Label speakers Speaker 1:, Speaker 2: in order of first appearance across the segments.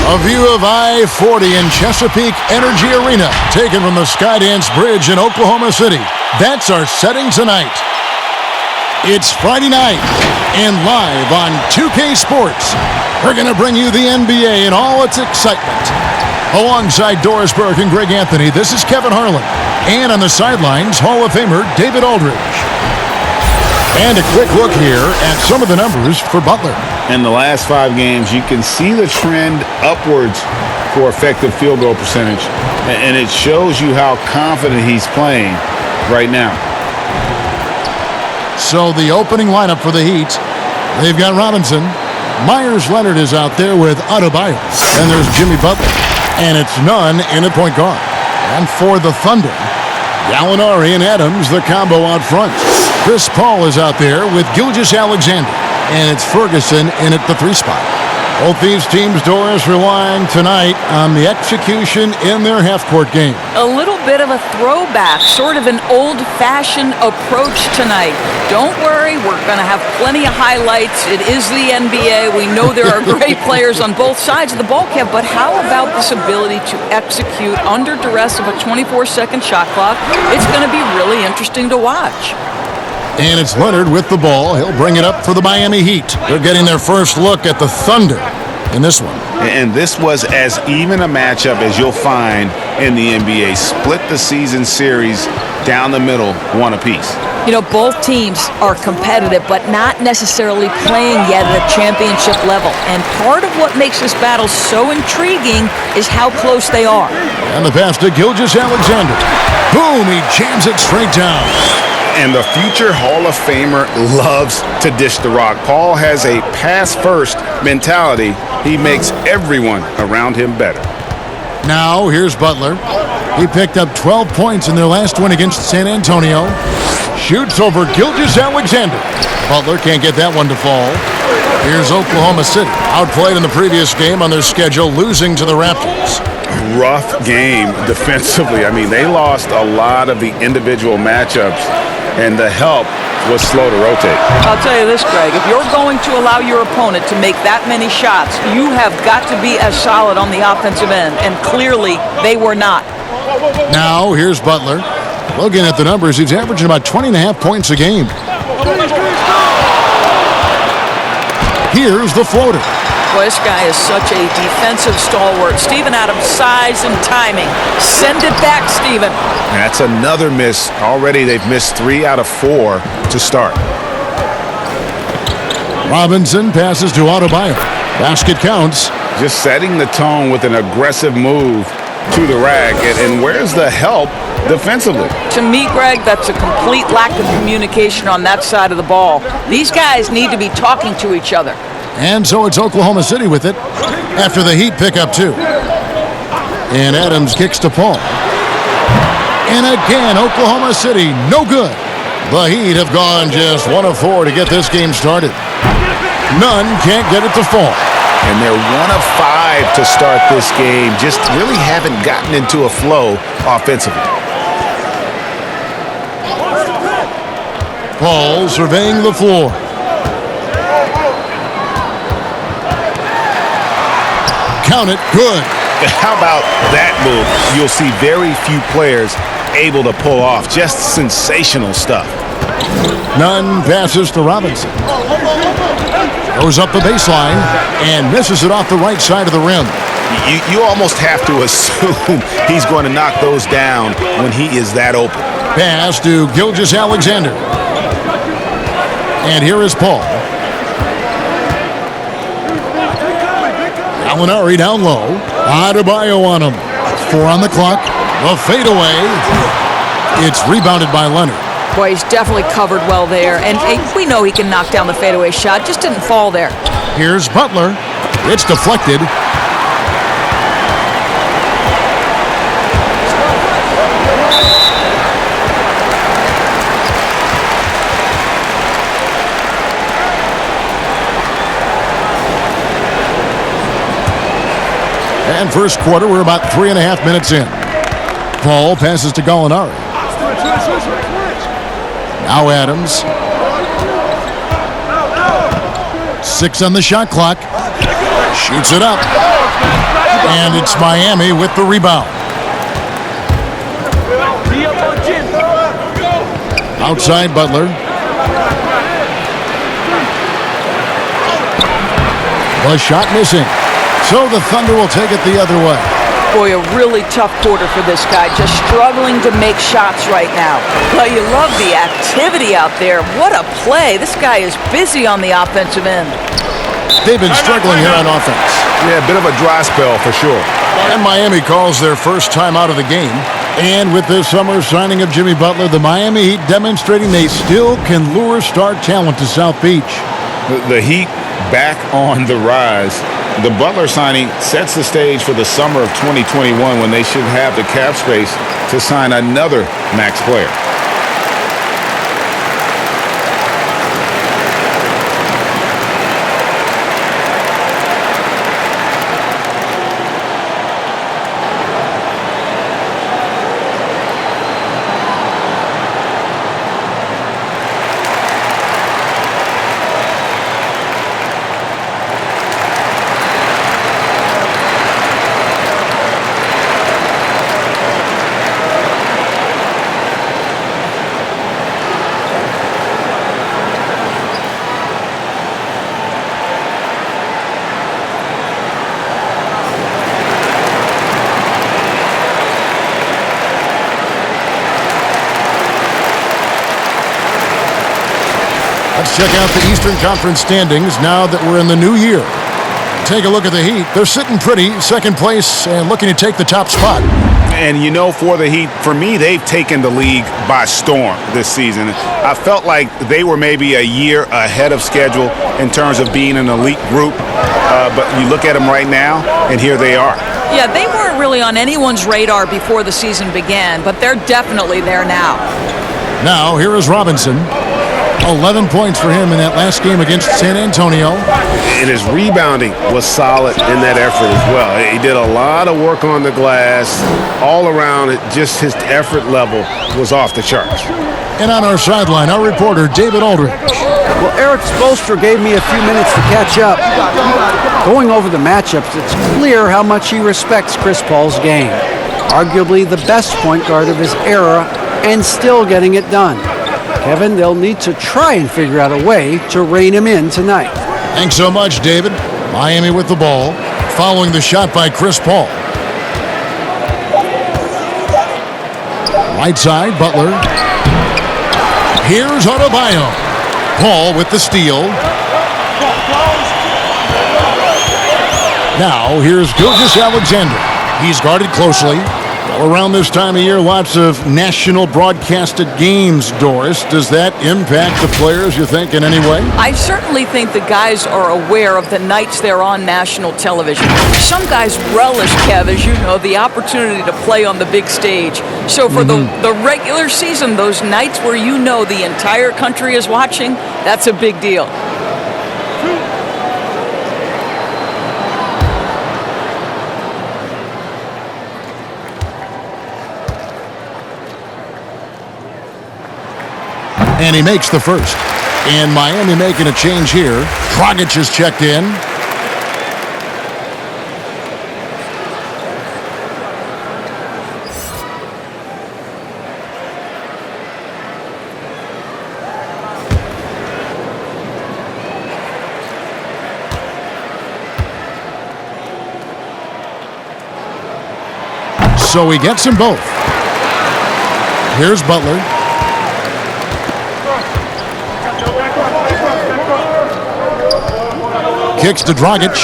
Speaker 1: A view of I-40 in Chesapeake Energy Arena, taken from the Skydance Bridge in Oklahoma City. That's our setting tonight. It's Friday night, and live on 2K Sports, we're going to bring you the NBA in all its excitement. Alongside Doris Burke and Greg Anthony, this is Kevin Harlan. And on the sidelines, Hall of Famer David Aldridge. And a quick look here at some of the numbers for Butler.
Speaker 2: In the last 5 games, you can see the trend upwards for effective field goal percentage. And it shows you how confident he's playing right now.
Speaker 1: So the opening lineup for the Heat, they've got Robinson. Myers Leonard is out there with Adebayo. And there's Jimmy Butler. And it's Nunn in at point guard. And for the Thunder, Gallinari and Adams, the combo out front. Chris Paul is out there with Gilgeous-Alexander. And it's Ferguson in at the 3 spot. Both these teams, Doris, relying tonight on the execution in their half-court game.
Speaker 3: A little bit of a throwback, sort of an old-fashioned approach tonight. Don't worry, we're going to have plenty of highlights. It is the NBA. We know there are great players on both sides of the ball, Kev, but how about this ability to execute under duress of a 24-second shot clock? It's going to be really interesting to watch.
Speaker 1: And it's Leonard with the ball. He'll bring it up for the Miami Heat. They're getting their first look at the Thunder in this one.
Speaker 2: And this was as even a matchup as you'll find in the NBA. Split the season series down the middle, one apiece.
Speaker 3: You know, both teams are competitive, but not necessarily playing yet at a championship level. And part of what makes this battle so intriguing is how close they are.
Speaker 1: And the pass to Gilgeous-Alexander. Boom, he jams it straight down.
Speaker 2: And the future Hall of Famer loves to dish the rock. Paul has a pass-first mentality. He makes everyone around him better.
Speaker 1: Now, here's Butler. He picked up 12 points in their last win against San Antonio. Shoots over Gilgeous-Alexander. Butler can't get that one to fall. Here's Oklahoma City, outplayed in the previous game on their schedule, losing to the Raptors.
Speaker 2: Rough game defensively. I mean, they lost a lot of the individual matchups, and the help was slow to rotate.
Speaker 3: I'll tell you this, Greg. If you're going to allow your opponent to make that many shots, you have got to be as solid on the offensive end, and clearly they were not.
Speaker 1: Now, here's Butler. Looking at the numbers, he's averaging about 20.5 points a game. Here's the floater.
Speaker 3: Boy, this guy is such a defensive stalwart. Steven Adams, size and timing. Send it back, Steven.
Speaker 2: That's another miss. Already they've missed 3 out of 4 to start.
Speaker 1: Robinson passes to Adebayo. Basket counts.
Speaker 2: Just setting the tone with an aggressive move to the rack. And where's the help defensively?
Speaker 3: To me, Greg, that's a complete lack of communication on that side of the ball. These guys need to be talking to each other.
Speaker 1: And so it's Oklahoma City with it after the Heat pick up 2. And Adams kicks to Paul. And again, Oklahoma City, no good. The Heat have gone just 1 of 4 to get this game started. Nunn can't get it to fall.
Speaker 2: And they're 1 of 5 to start this game. Just really haven't gotten into a flow offensively.
Speaker 1: Paul surveying the floor. Count it, good.
Speaker 2: How about that move? You'll see very few players able to pull off just sensational stuff.
Speaker 1: Nunn passes to Robinson. Goes up the baseline and misses it off the right side of the rim.
Speaker 2: You almost have to assume he's going to knock those down when he is that open.
Speaker 1: Pass to Gilgeous-Alexander. And here is Paul. Gallinari down low. Adebayo on him. 4 on the clock. The fadeaway. It's rebounded by Leonard.
Speaker 3: Boy, he's definitely covered well there. And we know he can knock down the fadeaway shot. Just didn't fall there.
Speaker 1: Here's Butler. It's deflected. And first quarter, we're about 3.5 minutes in. Paul passes to Gallinari. Now Adams. 6 on the shot clock. Shoots it up. And it's Miami with the rebound. Outside Butler. The shot missing. So the Thunder will take it the other way.
Speaker 3: Boy, a really tough quarter for this guy. Just struggling to make shots right now. But you love the activity out there. What a play. This guy is busy on the offensive end.
Speaker 1: They've been struggling here on offense.
Speaker 2: Yeah, a bit of a dry spell for sure.
Speaker 1: And Miami calls their first time out of the game. And with this summer signing of Jimmy Butler, the Miami Heat demonstrating they still can lure star talent to South Beach.
Speaker 2: The Heat back on the rise. The Butler signing sets the stage for the summer of 2021 when they should have the cap space to sign another max player.
Speaker 1: Let's check out the Eastern Conference standings now that we're in the new year. Take a look at the Heat. They're sitting pretty, second place, and looking to take the top spot.
Speaker 2: And you know, for the Heat, for me, they've taken the league by storm this season. I felt like they were maybe a year ahead of schedule in terms of being an elite group. But you look at them right now, and here they are.
Speaker 3: Yeah, they weren't really on anyone's radar before the season began, but they're definitely there now.
Speaker 1: Now, here is Robinson. 11 points for him in that last game against San Antonio.
Speaker 4: And his rebounding was solid in that effort as well. He did a lot of work on the glass. All around, just his effort level was off the charts.
Speaker 1: And on our sideline, our reporter, David Aldridge.
Speaker 5: Well, Eric Spoelstra gave me a few minutes to catch up. Going over the matchups, it's clear how much he respects Chris Paul's game. Arguably the best point guard of his era, and still getting it done. Kevin, they'll need to try and figure out a way to rein him in tonight.
Speaker 1: Thanks so much, David. Miami with the ball, following the shot by Chris Paul. Right side, Butler. Here's Adebayo. Paul with the steal. Now, here's Gilgeous-Alexander. He's guarded closely. Well, around this time of year, lots of national broadcasted games, Doris. Does that impact the players, you think, in any way?
Speaker 3: I certainly think the guys are aware of the nights they're on national television. Some guys relish, Kev, as you know, the opportunity to play on the big stage. So for the regular season, those nights where you know the entire country is watching, that's a big deal.
Speaker 1: And he makes the first. And Miami making a change here. Dragic is checked in. So he gets them both. Here's Butler. Kicks to Dragic.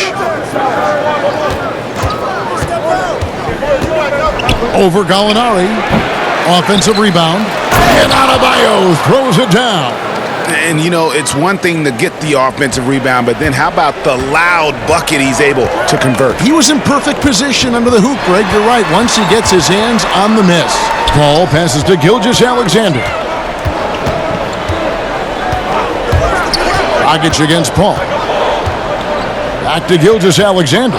Speaker 1: Over Gallinari. Offensive rebound. And Adebayo throws it down.
Speaker 2: And, you know, it's one thing to get the offensive rebound, but then how about the loud bucket he's able to convert?
Speaker 1: He was in perfect position under the hoop, Greg. You're right. Once he gets his hands on the miss. Paul passes to Gilgeous-Alexander. Dragic against Paul. Back to Gilgeous-Alexander.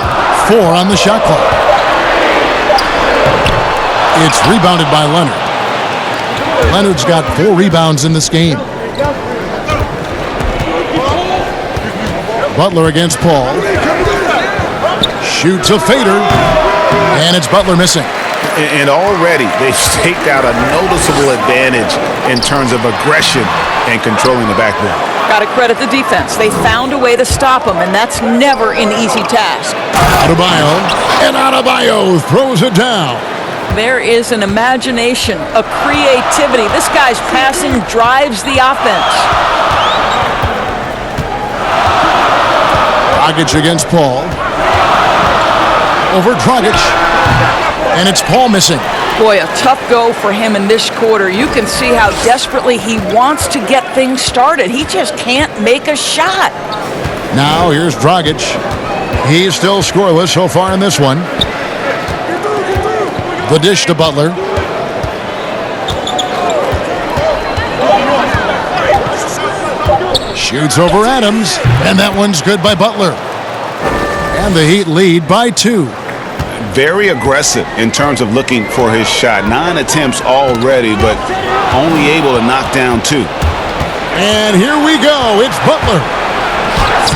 Speaker 1: 4 on the shot clock. It's rebounded by Leonard. Leonard's got 4 rebounds in this game. Butler against Paul. Shoots a fader, and it's Butler missing.
Speaker 2: And already they've staked out a noticeable advantage in terms of aggression and controlling the backboard.
Speaker 3: Got to credit the defense. They found a way to stop him, and that's never an easy task.
Speaker 1: Adebayo, and Adebayo throws it down.
Speaker 3: There is an imagination, a creativity. This guy's passing drives the offense.
Speaker 1: Dragic against Paul. Over Dragic. And it's Paul missing.
Speaker 3: Boy, a tough go for him in this quarter. You can see how desperately he wants to get things started. He just can't make a shot.
Speaker 1: Now here's Dragic. He's still scoreless so far in this one. The dish to Butler. Shoots over Adams, and that one's good by Butler. And the Heat lead by 2.
Speaker 2: Very aggressive in terms of looking for his shot. 9 attempts already, but only able to knock down 2.
Speaker 1: And here we go. It's Butler.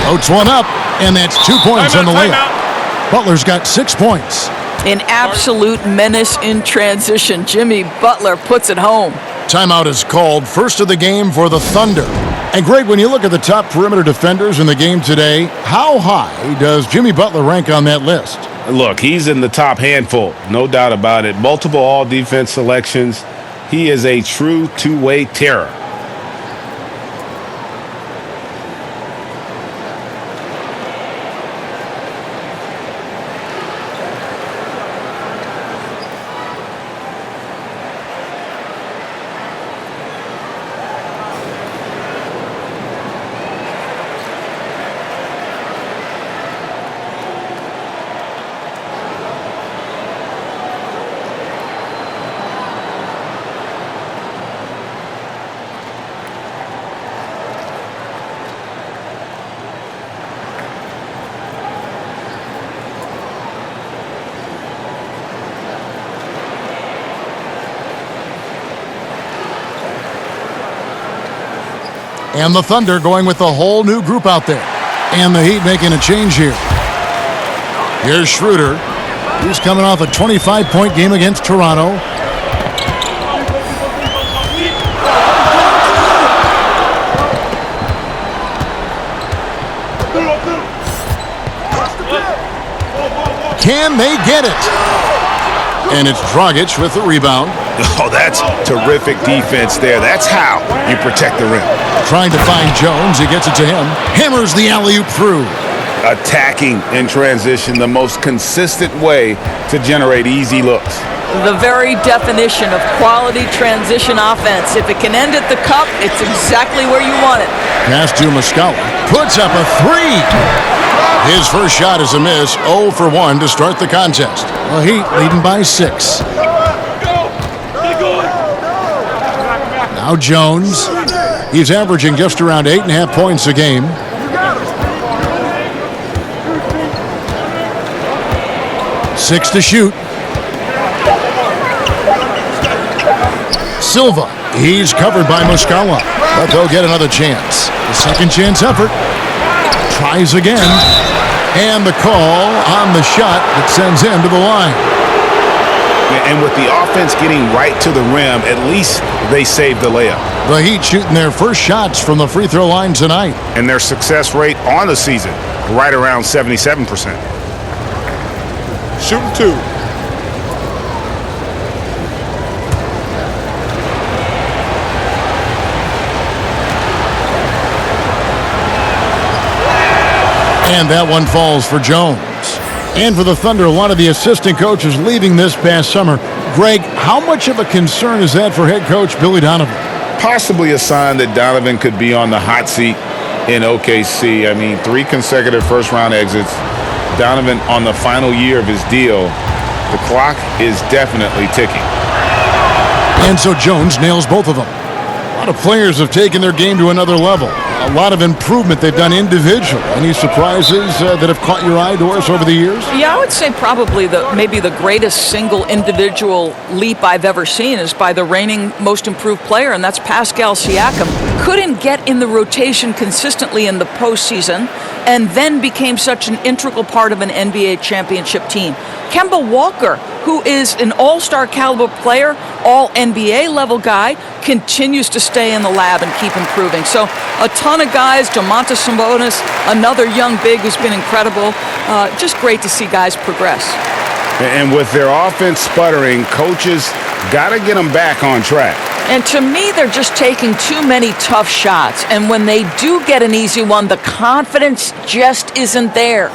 Speaker 1: Floats one up, and that's 2 points on the layup. Butler's got 6 points.
Speaker 3: An absolute menace in transition. Jimmy Butler puts it home.
Speaker 1: Timeout is called. First of the game for the Thunder. And Greg, when you look at the top perimeter defenders in the game today, how high does Jimmy Butler rank on that list?
Speaker 4: Look, he's in the top handful, no doubt about it. Multiple all-defense selections. He is a true two-way terror.
Speaker 1: And the Thunder going with a whole new group out there. And the Heat making a change here. Here's Schroeder. He's coming off a 25-point game against Toronto. Can they get it? And it's Dragic with the rebound.
Speaker 2: Oh, that's terrific defense there. That's how you protect the rim.
Speaker 1: Trying to find Jones. He gets it to him. Hammers the alley-oop through.
Speaker 2: Attacking in transition, the most consistent way to generate easy looks.
Speaker 3: The very definition of quality transition offense. If it can end at the cup, it's exactly where you want it.
Speaker 1: Pass to Muscala. Puts up a 3. His first shot is a miss. 0 for 1 to start the contest. The Heat leading by 6. Now Jones. He's averaging just around 8.5 points a game. Six to shoot. Silva. He's covered by Muscala, but they'll get another chance. The second chance effort. Tries again. And the call on the shot that sends him to the line.
Speaker 2: And with the offense getting right to the rim, at least they saved the layup.
Speaker 1: The Heat shooting their first shots from the free throw line tonight.
Speaker 2: And their success rate on the season, right around 77%. Shooting 2.
Speaker 1: And that one falls for Jones. And for the Thunder, a lot of the assistant coaches leaving this past summer. Greg, how much of a concern is that for head coach Billy Donovan?
Speaker 2: Possibly a sign that Donovan could be on the hot seat in OKC. I mean, 3 consecutive first-round exits. Donovan on the final year of his deal. The clock is definitely ticking.
Speaker 1: And so Jones nails both of them. A lot of players have taken their game to another level. A lot of improvement they've done individually. Any surprises that have caught your eye, Doris, over the years?
Speaker 3: Yeah, I would say probably maybe the greatest single individual leap I've ever seen is by the reigning most improved player, and that's Pascal Siakam. Couldn't get in the rotation consistently in the postseason. and then became such an integral part of an NBA championship team. Kemba Walker, who is an all-star caliber player, all NBA level guy, continues to stay in the lab and keep improving. So a ton of guys, Domantas Sabonis, another young big who's been incredible. Just great to see guys progress.
Speaker 2: And with their offense sputtering, coaches got to get them back on track.
Speaker 3: And to me, they're just taking too many tough shots. And when they do get an easy one, the confidence just isn't there.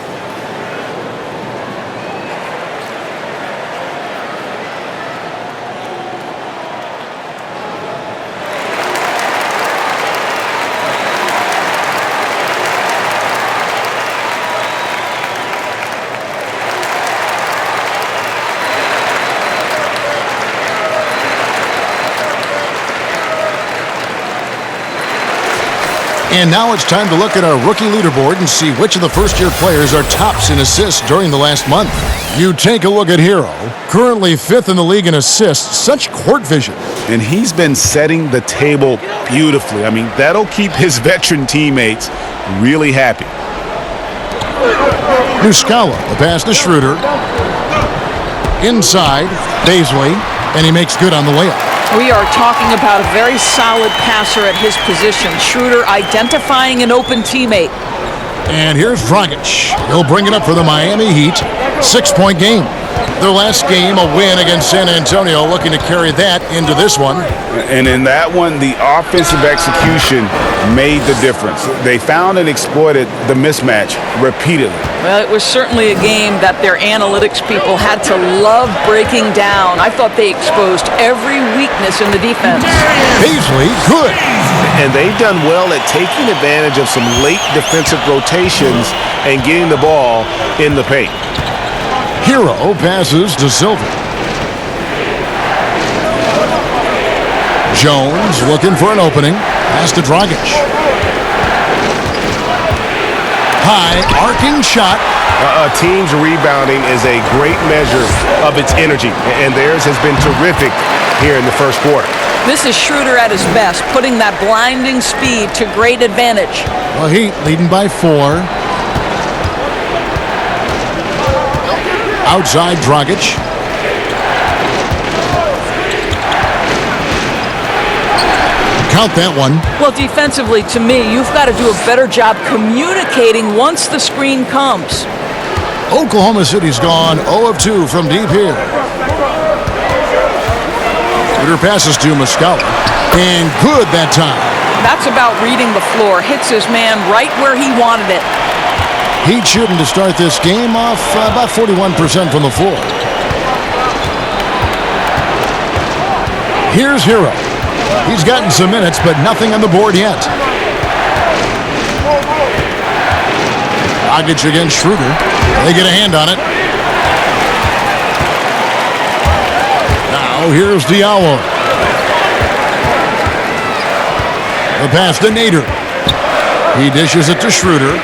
Speaker 1: And now it's time to look at our rookie leaderboard and see which of the first-year players are tops in assists during the last month. You take a look at Hero, currently 5th in the league in assists. Such court vision.
Speaker 2: And he's been setting the table beautifully. I mean, that'll keep his veteran teammates really happy.
Speaker 1: Muscala, the pass to Schroeder. Inside, Bazley, and he makes good on the layup.
Speaker 3: We are talking about a very solid passer at his position. Schroeder identifying an open teammate.
Speaker 1: And here's Dragic. He'll bring it up for the Miami Heat. 6-point game. Their last game, a win against San Antonio, looking to carry that into this one.
Speaker 2: And in that one, the offensive execution made the difference. They found and exploited the mismatch repeatedly.
Speaker 3: Well, it was certainly a game that their analytics people had to love breaking down. I thought they exposed every weakness in the defense.
Speaker 1: Bazley, good.
Speaker 4: And they've done well at taking advantage of some late defensive rotations and getting the ball in the paint.
Speaker 1: Hero passes to Silver. Jones looking for an opening. Pass to Dragic. High arcing shot.
Speaker 4: A team's rebounding is a great measure of its energy, and theirs has been terrific here in the first quarter.
Speaker 3: This is Schroeder at his best, putting that blinding speed to great advantage.
Speaker 1: The Heat leading by 4. Outside Dragic. Count that one.
Speaker 3: Well, defensively, to me, you've got to do a better job communicating once the screen comes.
Speaker 1: Oklahoma City's gone 0 of 2 from deep here. Schroeder passes to Muscala. And good that time.
Speaker 3: That's about reading the floor. Hits his man right where he wanted it.
Speaker 1: Heat shooting to start this game off about 41% from the floor. Here's Hero. He's gotten some minutes, but nothing on the board yet. Dragic against Schroeder. They get a hand on it. Now here's Diallo. The pass to Nader. He dishes it to Schroeder.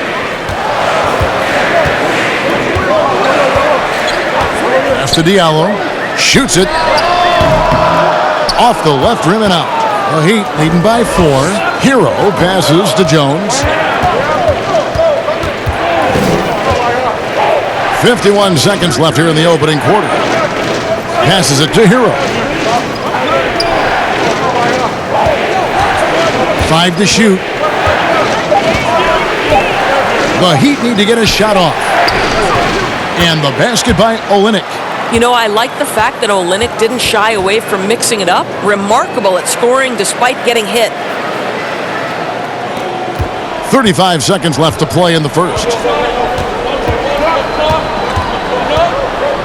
Speaker 1: Pass to Diallo. Shoots it. Off the left rim and out. The Heat leading by 4. Hero passes to Jones. 51 seconds left here in the opening quarter. Passes it to Hero. 5 to shoot. The Heat need to get a shot off. And the basket by Olynyk.
Speaker 6: You know, I like the fact that Olynyk didn't shy away from mixing it up. Remarkable at scoring despite getting hit.
Speaker 1: 35 seconds left to play in the first.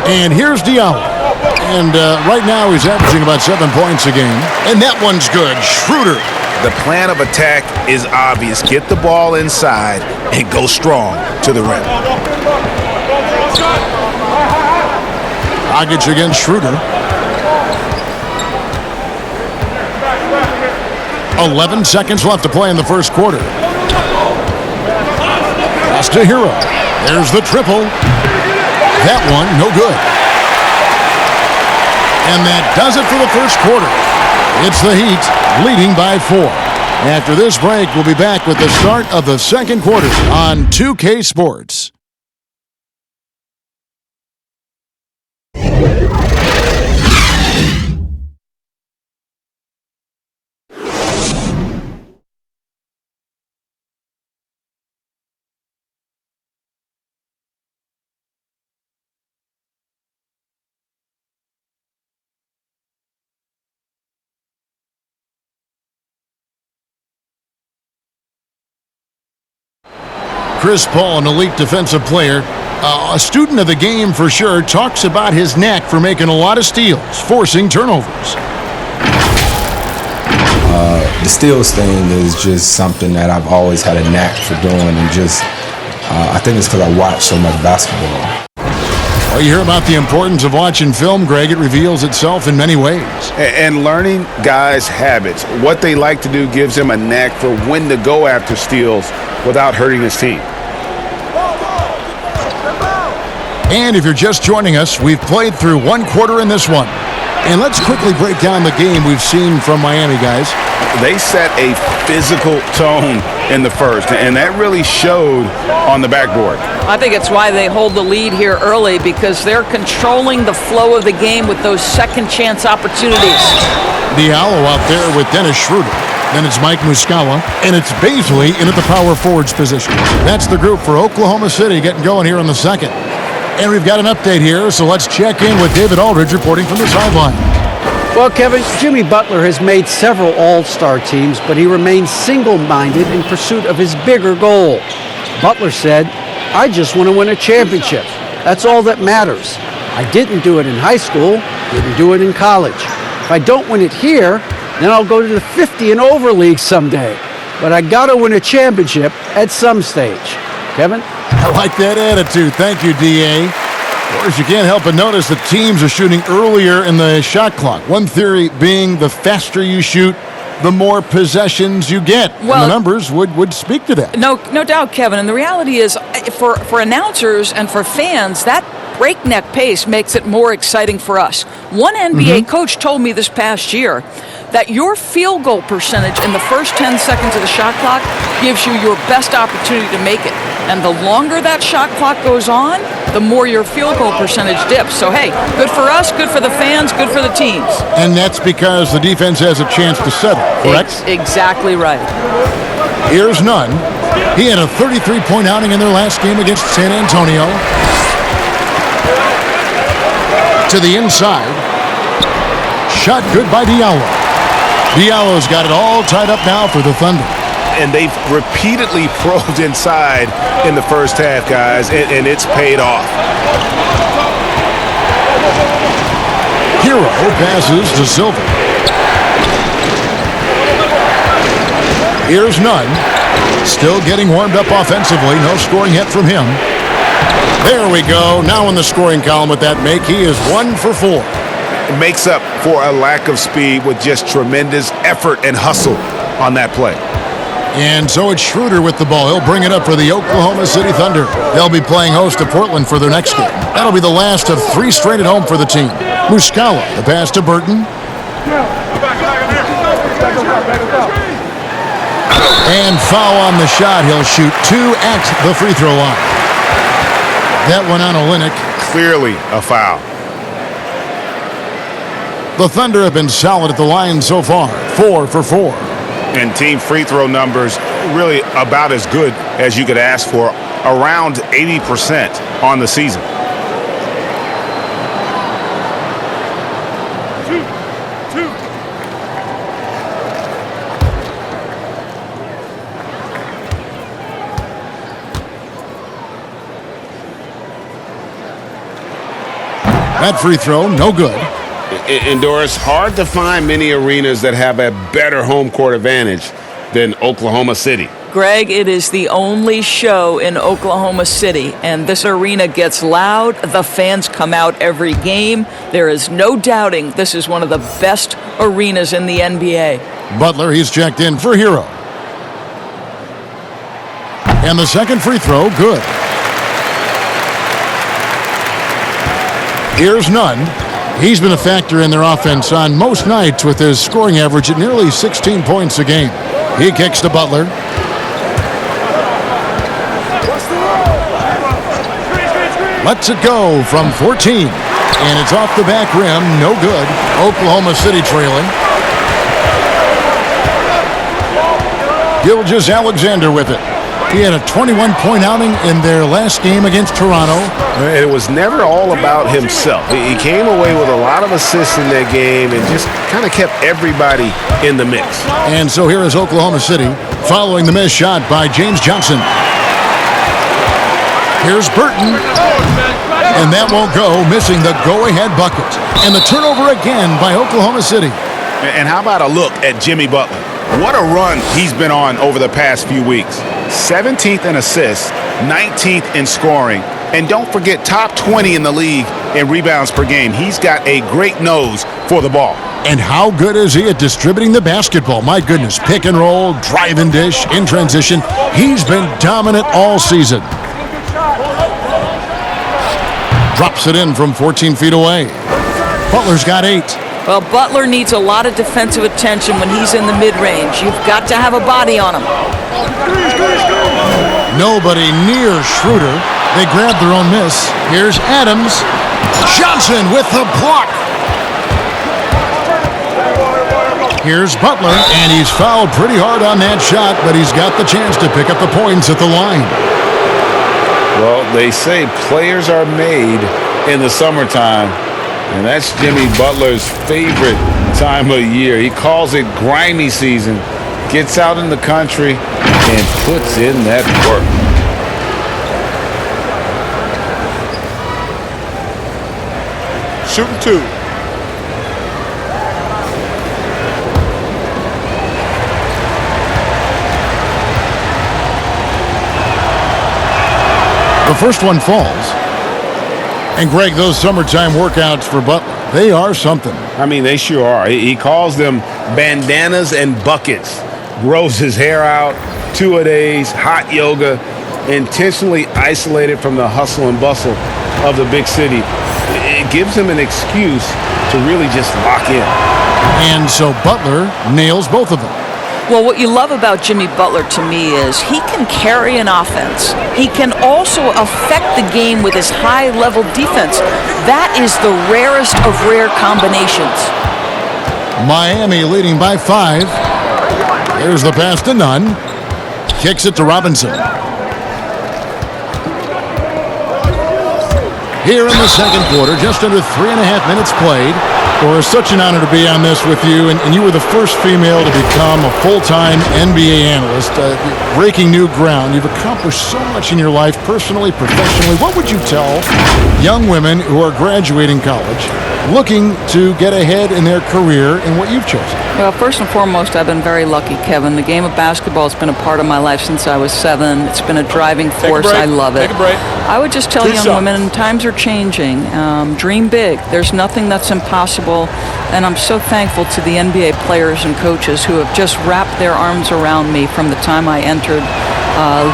Speaker 1: And here's Diallo. And right now he's averaging about 7 points a game. And that one's good. Schroeder.
Speaker 2: The plan of attack is obvious. Get the ball inside and go strong to the rim.
Speaker 1: Dragic against Schroeder. 11 seconds left to play in the first quarter. Pass to Hero. There's the triple. That one, no good. And that does it for the first quarter. It's the Heat leading by 4. After this break, we'll be back with the start of the second quarter on 2K Sports. Chris Paul, an elite defensive player, a student of the game for sure, talks about his knack for making a lot of steals, forcing turnovers.
Speaker 7: The steals thing is just something that I've always had a knack for doing, and just I think it's because I watch so much basketball.
Speaker 1: Well, you hear about the importance of watching film, Greg. It reveals itself in many ways.
Speaker 2: And learning guys' habits, what they like to do, gives them a knack for when to go after steals without hurting his team.
Speaker 1: And if you're just joining us, we've played through one quarter in this one. And let's quickly break down the game we've seen from Miami, guys.
Speaker 2: They set a physical tone in the first, and that really showed on the backboard.
Speaker 3: I think it's why they hold the lead here early, because they're controlling the flow of the game with those second chance opportunities.
Speaker 1: Diallo out there with Dennis Schroeder. Then it's Mike Muscala, and it's Baisley in at the power forwards position. That's the group for Oklahoma City getting going here in the second. And we've got an update here, so let's check in with David Aldridge reporting from the sideline.
Speaker 5: Well, Kevin, Jimmy Butler has made several all-star teams, but he remains single-minded in pursuit of his bigger goal. Butler said, "I just want to win a championship. That's all that matters. I didn't do it in high school, didn't do it in college. If I don't win it here, then I'll go to the 50 and over league someday. But I got to win a championship at some stage." Kevin?
Speaker 1: I like that attitude. Thank you, D.A. Of course, you can't help but notice that teams are shooting earlier in the shot clock. One theory being the faster you shoot, the more possessions you get.
Speaker 3: Well,
Speaker 1: and the numbers would speak to that.
Speaker 3: No doubt, Kevin. And the reality is, for announcers and for fans, that breakneck pace makes it more exciting for us. One NBA coach told me this past year that your field goal percentage in the first 10 seconds of the shot clock gives you your best opportunity to make it. And the longer that shot clock goes on, the more your field goal percentage dips. So, hey, good for us, good for the fans, good for the teams.
Speaker 1: And that's because the defense has a chance to settle, correct?
Speaker 3: Exactly right.
Speaker 1: Here's Nunn. He had a 33-point outing in their last game against San Antonio. To the inside. Shot good by Diallo. Diallo's got it all tied up now for the Thunder.
Speaker 2: And they've repeatedly probed inside in the first half, guys, and it's paid off.
Speaker 1: Hero passes to Silver. Here's Nunn. Still getting warmed up offensively. No scoring yet from him. There we go. Now in the scoring column with that make. He is 1 for 4.
Speaker 2: It makes up for a lack of speed with just tremendous effort and hustle on that play.
Speaker 1: And so it's Schroeder with the ball. He'll bring it up for the Oklahoma City Thunder. They'll be playing host to Portland for their next game. That'll be the last of 3 straight at home for the team. Muscala, the pass to Burton. And foul on the shot. He'll shoot 2 at the free throw line. That one on Olynyk.
Speaker 2: Clearly a foul.
Speaker 1: The Thunder have been solid at the line so far. 4 for 4.
Speaker 2: And team free throw numbers really about as good as you could ask for, around 80% on the season.
Speaker 1: That free throw, no good.
Speaker 4: And Doris, hard to find many arenas that have a better home court advantage than Oklahoma City.
Speaker 3: Greg, it is the only show in Oklahoma City, and this arena gets loud. The fans come out every game. There is no doubting this is one of the best arenas in the NBA.
Speaker 1: Butler, he's checked in for Hero. And the second free throw, good. Here's Nunn. He's been a factor in their offense on most nights with his scoring average at nearly 16 points a game. He kicks to Butler. Lets it go from 14. And it's off the back rim. No good. Oklahoma City trailing. Gilgeous-Alexander with it. He had a 21-point outing in their last game against Toronto.
Speaker 4: And it was never all about himself. He came away with a lot of assists in that game and just kind of kept everybody in the mix.
Speaker 1: And so here is Oklahoma City following the missed shot by James Johnson. Here's Burton. And that won't go, missing the go-ahead bucket. And the turnover again by Oklahoma City.
Speaker 2: And how about a look at Jimmy Butler? What a run he's been on over the past few weeks. 17th in assists, 19th in scoring, and don't forget top 20 in the league in rebounds per game. He's got a great nose for the ball.
Speaker 1: And how good is he at distributing the basketball? My goodness, pick and roll, drive and dish, in transition. He's been dominant all season. Drops it in from 14 feet away. Butler's got 8.
Speaker 3: Well, Butler needs a lot of defensive attention when he's in the mid-range. You've got to have a body on him.
Speaker 1: Nobody near Schroeder. They grab their own miss. Here's Adams. Johnson with the block. Here's Butler, and he's fouled pretty hard on that shot, but he's got the chance to pick up the points at the line.
Speaker 4: Well, they say players are made in the summertime, and that's Jimmy Butler's favorite time of year. He calls it grimy season, gets out in the country, and puts in that work.
Speaker 2: Shooting 2.
Speaker 1: The first one falls. And Greg, those summertime workouts for Butler, they are something.
Speaker 4: I mean, they sure are. He calls them bandanas and buckets. Grows his hair out, 2-a-days, hot yoga, intentionally isolated from the hustle and bustle of the big city. It gives him an excuse to really just lock in.
Speaker 1: And so Butler nails both of them.
Speaker 3: Well, what you love about Jimmy Butler to me is he can carry an offense. He can also affect the game with his high-level defense. That is the rarest of rare combinations.
Speaker 1: Miami leading by 5. There's the pass to Nunn. Kicks it to Robinson. Here in the second quarter, just under 3.5 minutes played. Well, it's such an honor to be on this with you, and you were the first female to become a full-time NBA analyst, breaking new ground. You've accomplished so much in your life, personally, professionally. What would you tell young women who are graduating college, looking to get ahead in their career in what you've chosen?
Speaker 3: Well, first and foremost, I've been very lucky, Kevin. The game of basketball has been a part of my life since I was 7. It's been a driving force. I love it.
Speaker 2: Take a break.
Speaker 3: I would just tell young women, times are changing. Dream big. There's nothing that's impossible. And I'm so thankful to the NBA players and coaches who have just wrapped their arms around me from the time I entered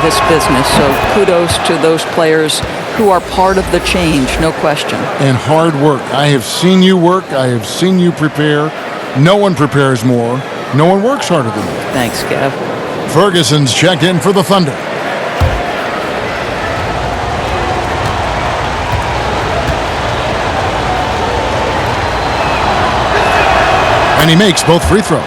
Speaker 3: this business. So kudos to those players who are part of the change, no question.
Speaker 1: And hard work. I have seen you work. I have seen you prepare. No one prepares more. No one works harder than you.
Speaker 3: Thanks, Kev.
Speaker 1: Ferguson's checked in for the Thunder. And he makes both free throws.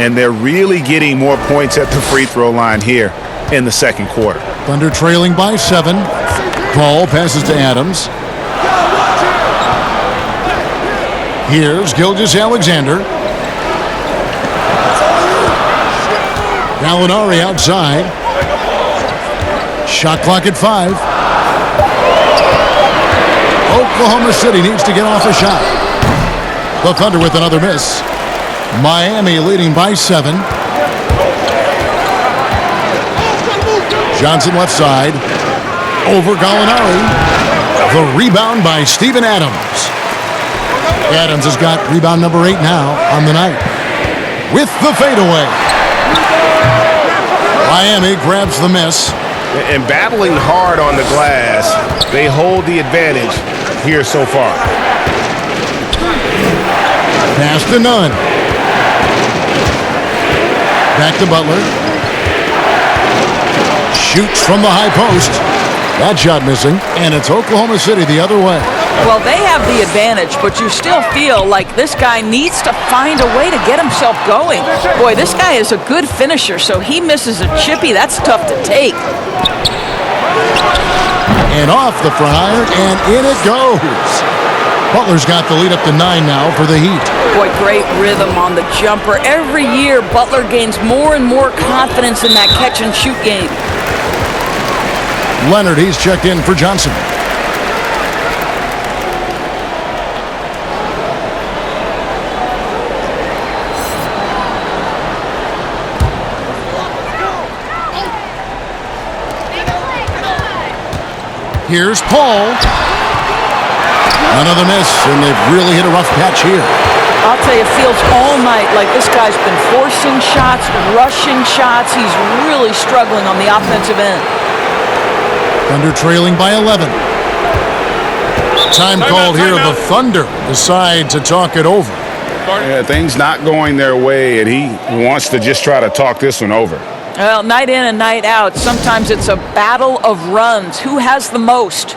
Speaker 2: And they're really getting more points at the free throw line here in the second quarter.
Speaker 1: Thunder trailing by 7. Ball passes to Adams. Here's Gilgeous-Alexander. Gallinari outside. Shot clock at 5. Oklahoma City needs to get off a shot. The Thunder with another miss. Miami leading by 7. Johnson left side. Over Gallinari. The rebound by Steven Adams. Adams has got rebound number 8 now on the night. With the fadeaway. Miami grabs the miss.
Speaker 4: And battling hard on the glass, they hold the advantage here so far.
Speaker 1: Pass to Nunn. Back to Butler. Shoots from the high post. That shot missing, and it's Oklahoma City the other way.
Speaker 3: Well, they have the advantage, but you still feel like this guy needs to find a way to get himself going. Boy, this guy is a good finisher, so he misses a chippy. That's tough to take.
Speaker 1: And off the front iron, and in it goes. Butler's got the lead up to 9 now for the Heat.
Speaker 3: Boy, great rhythm on the jumper. Every year, Butler gains more and more confidence in that catch-and-shoot game.
Speaker 1: Leonard, he's checked in for Johnson. Here's Paul. Another miss, and they've really hit a rough patch here.
Speaker 3: I'll tell you, it feels all night like this guy's been forcing shots, rushing shots. He's really struggling on the offensive end.
Speaker 1: Thunder trailing by 11. Time called here. The Thunder decide to talk it over.
Speaker 2: Yeah, things not going their way, and he wants to just try to talk this one over.
Speaker 3: Well, night in and night out, sometimes it's a battle of runs. Who has the most?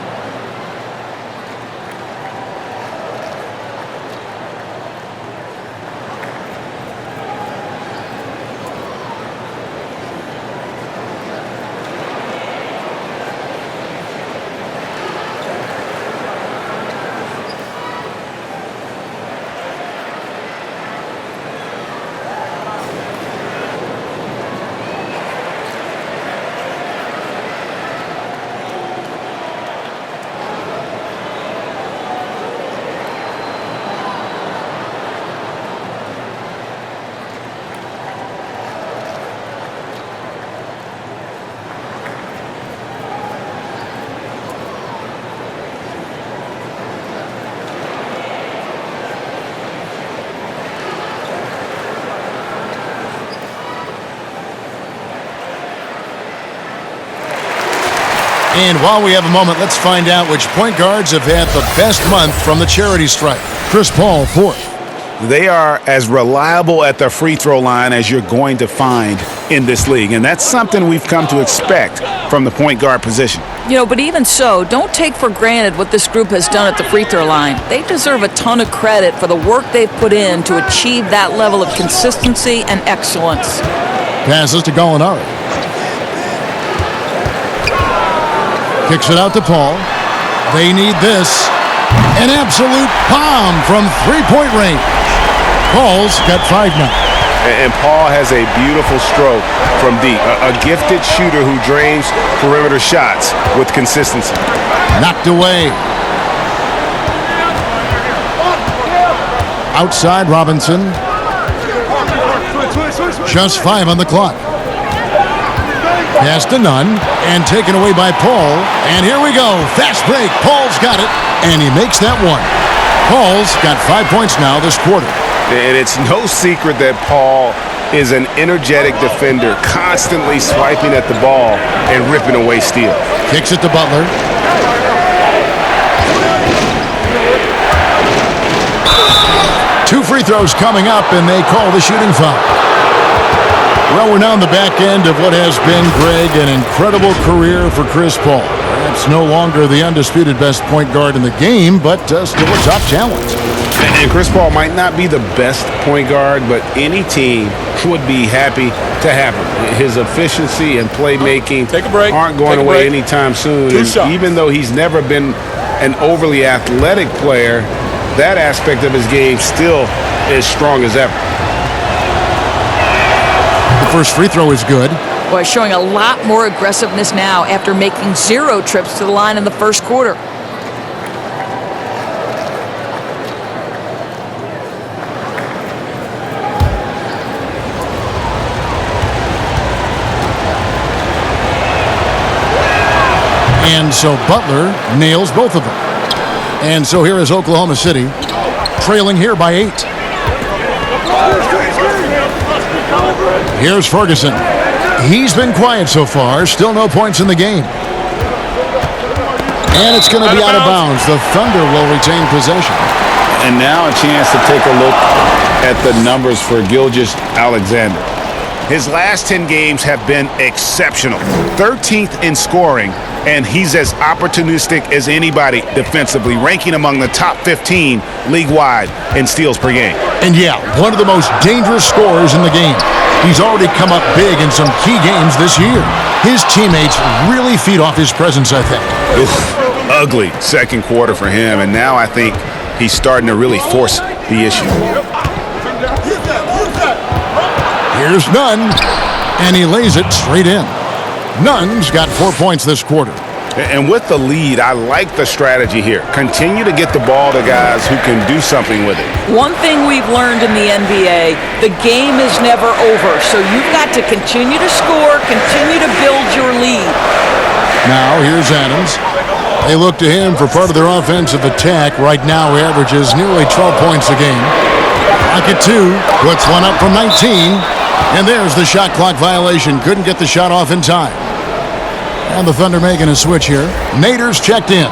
Speaker 1: And while we have a moment, let's find out which point guards have had the best month from the charity stripe. Chris Paul, 4th.
Speaker 2: They are as reliable at the free throw line as you're going to find in this league, and that's something we've come to expect from the point guard position.
Speaker 3: You know, but even so, don't take for granted what this group has done at the free throw line. They deserve a ton of credit for the work they've put in to achieve that level of consistency and excellence.
Speaker 1: Passes to Gallinari. Kicks it out to Paul. They need this. An absolute bomb from three-point range. Paul's got 5 now.
Speaker 2: And Paul has a beautiful stroke from deep. A gifted shooter who drains perimeter shots with consistency.
Speaker 1: Knocked away. Outside Robinson. Just 5 on the clock. Pass to Nunn, and taken away by Paul. And here we go. Fast break. Paul's got it, and he makes that one. Paul's got 5 points now this quarter.
Speaker 2: And it's no secret that Paul is an energetic defender, constantly swiping at the ball and ripping away steals.
Speaker 1: Kicks it to Butler. Two free throws coming up, and they call the shooting foul. Well, we're now on the back end of what has been, Greg, an incredible career for Chris Paul. Perhaps no longer the undisputed best point guard in the game, but still a top talent.
Speaker 2: And Chris Paul might not be the best point guard, but any team would be happy to have him. His efficiency and playmaking aren't going away anytime soon. And even though he's never been an overly athletic player, that aspect of his game still is strong as ever.
Speaker 1: The first free throw is good.
Speaker 3: Boy, showing a lot more aggressiveness now after making 0 trips to the line in the first quarter.
Speaker 1: And so Butler nails both of them. And so here is Oklahoma City, trailing here by 8. Here's Ferguson. He's been quiet so far. Still no points in the game. And it's going to be out of bounds. The Thunder will retain possession.
Speaker 2: And now a chance to take a look at the numbers for Gilgeous-Alexander. His last 10 games have been exceptional. 13th in scoring, and he's as opportunistic as anybody defensively, ranking among the top 15 league-wide in steals per game.
Speaker 1: And yeah, one of the most dangerous scorers in the game. He's already come up big in some key games this year. His teammates really feed off his presence, I think.
Speaker 2: Oof, ugly second quarter for him, and now I think he's starting to really force the issue.
Speaker 1: Here's Nunn, and he lays it straight in. Nunn's got 4 points this quarter.
Speaker 2: And with the lead, I like the strategy here. Continue to get the ball to guys who can do something with it.
Speaker 3: One thing we've learned in the NBA, the game is never over. So you've got to continue to score, continue to build your lead.
Speaker 1: Now here's Adams. They look to him for part of their offensive attack. Right now he averages nearly 12 points a game. Rocket 2 puts one up from 19. And there's the shot clock violation. Couldn't get the shot off in time. And the Thunder making a switch here. Nader's checked in.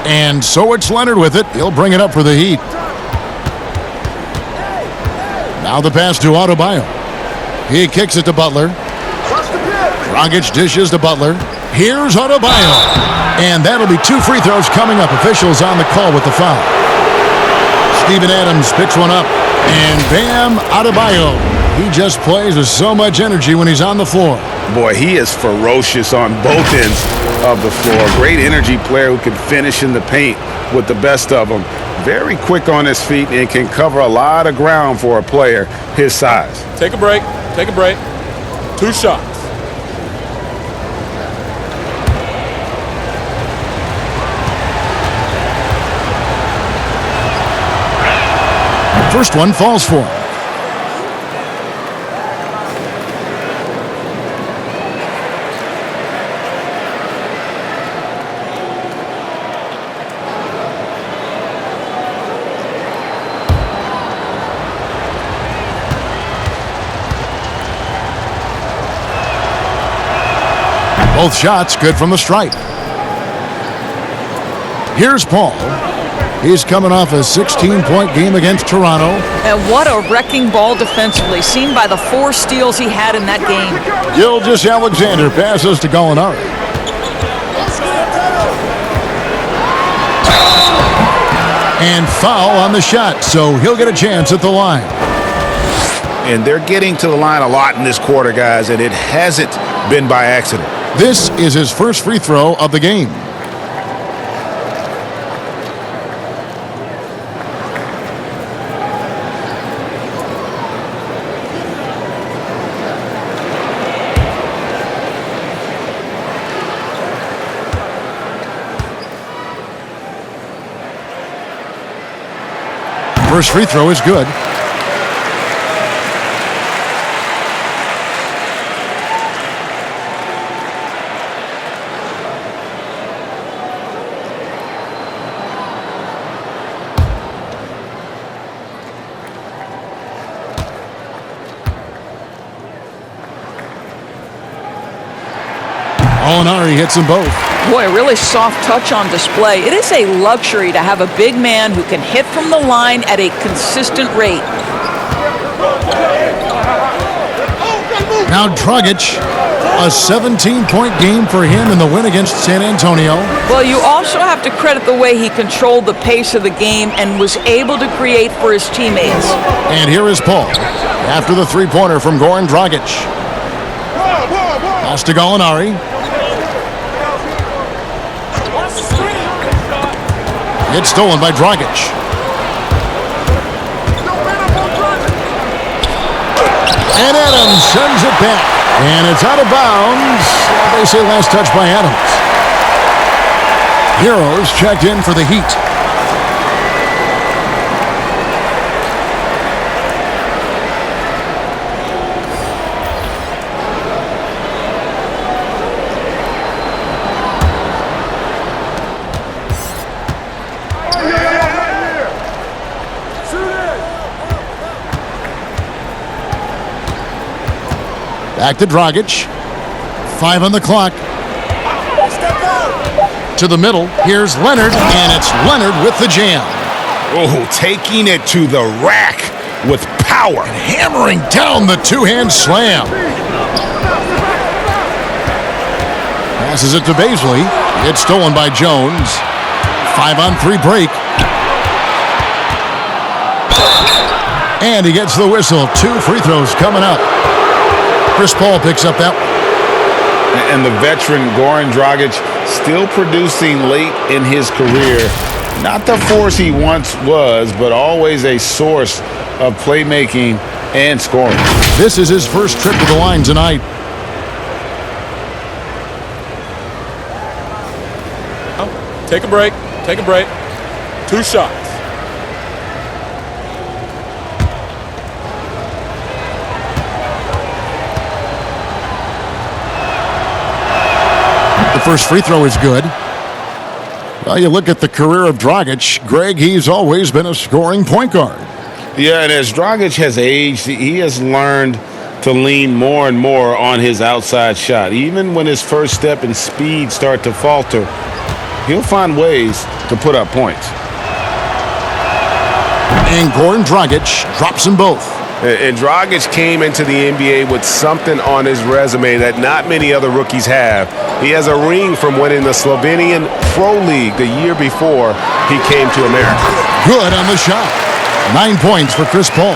Speaker 1: And so it's Leonard with it. He'll bring it up for the Heat. Now the pass to Adebayo. He kicks it to Butler. Dragic dishes to Butler. Here's Adebayo. And that'll be 2 free throws coming up. Officials on the call with the foul. Steven Adams picks one up. And bam, Adebayo. He just plays with so much energy when he's on the floor.
Speaker 2: Boy, he is ferocious on both ends of the floor. Great energy player who can finish in the paint with the best of them. Very quick on his feet and can cover a lot of ground for a player his size.
Speaker 8: Take a break. Take a break. 2 shots.
Speaker 1: First one falls for him. Both shots good from the stripe. Here's Paul. He's coming off a 16-point game against Toronto.
Speaker 3: And what a wrecking ball defensively, seen by the 4 steals he had in that game.
Speaker 1: Gilgeous-Alexander passes to Gallinari. And foul on the shot, so he'll get a chance at the line.
Speaker 2: And they're getting to the line a lot in this quarter, guys, and it hasn't been by accident.
Speaker 1: This is his first free throw of the game. First free throw is good. Gallinari hits them both.
Speaker 3: Boy, a really soft touch on display. It is a luxury to have a big man who can hit from the line at a consistent rate.
Speaker 1: Now Dragic, a 17-point game for him in the win against San Antonio.
Speaker 3: Well, you also have to credit the way he controlled the pace of the game and was able to create for his teammates.
Speaker 1: And here is Paul after the three-pointer from Goran Dragic. Pass to Gallinari. It's stolen by Dragic. And Adams sends it back. And it's out of bounds. They say last touch by Adams. Heroes checked in for the Heat. Back to Dragic. 5 on the clock. To the middle. Here's Leonard, and it's Leonard with the jam.
Speaker 2: Oh, taking it to the rack with power.
Speaker 1: Hammering down the two-hand slam. Passes it to Baisley. It's stolen by Jones. 5-on-3 break. And he gets the whistle. 2 free throws coming up. Chris Paul picks up that one.
Speaker 4: And the veteran Goran Dragic still producing late in his career. Not the force he once was, but always a source of playmaking and scoring.
Speaker 1: This is his first trip to the line tonight.
Speaker 8: Take a break. Take a break. 2 shots.
Speaker 1: The first free throw is good. Well, you look at the career of Dragic, Greg, he's always been a scoring point guard.
Speaker 4: Yeah, and as Dragic has aged, he has learned to lean more and more on his outside shot. Even when his first step and speed start to falter, he'll find ways to put up points.
Speaker 1: And Goran Dragic drops them both.
Speaker 9: And Dragic came into the NBA with something on his resume that not many other rookies have. He has a ring from winning the Slovenian Pro League the year before he came to America.
Speaker 1: Good on the shot. 9 points for Chris Paul.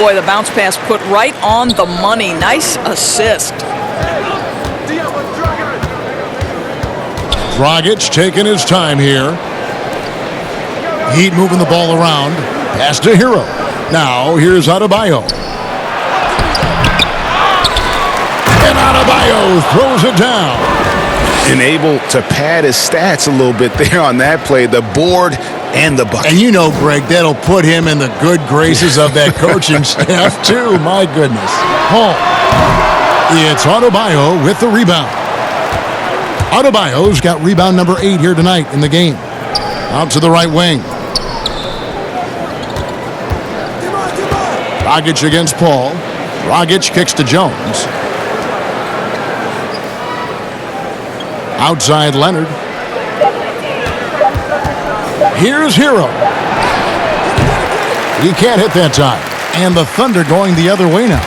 Speaker 3: Boy, the bounce pass put right on the money. Nice assist.
Speaker 1: Dragic taking his time here. Heat moving the ball around. Pass to Hero. Now, here's Adebayo. And Adebayo throws it down.
Speaker 2: And able to pad his stats a little bit there on that play. The board and the bucket.
Speaker 1: And you know, Greg, that'll put him in the good graces of that coaching staff, too. My goodness. Home. It's Adebayo with the rebound. Adebayo's got rebound number 8 here tonight in the game. Out to the right wing. Dragic against Paul. Dragic kicks to Jones. Outside Leonard. Here's Hero. He can't hit that time. And the Thunder going the other way now.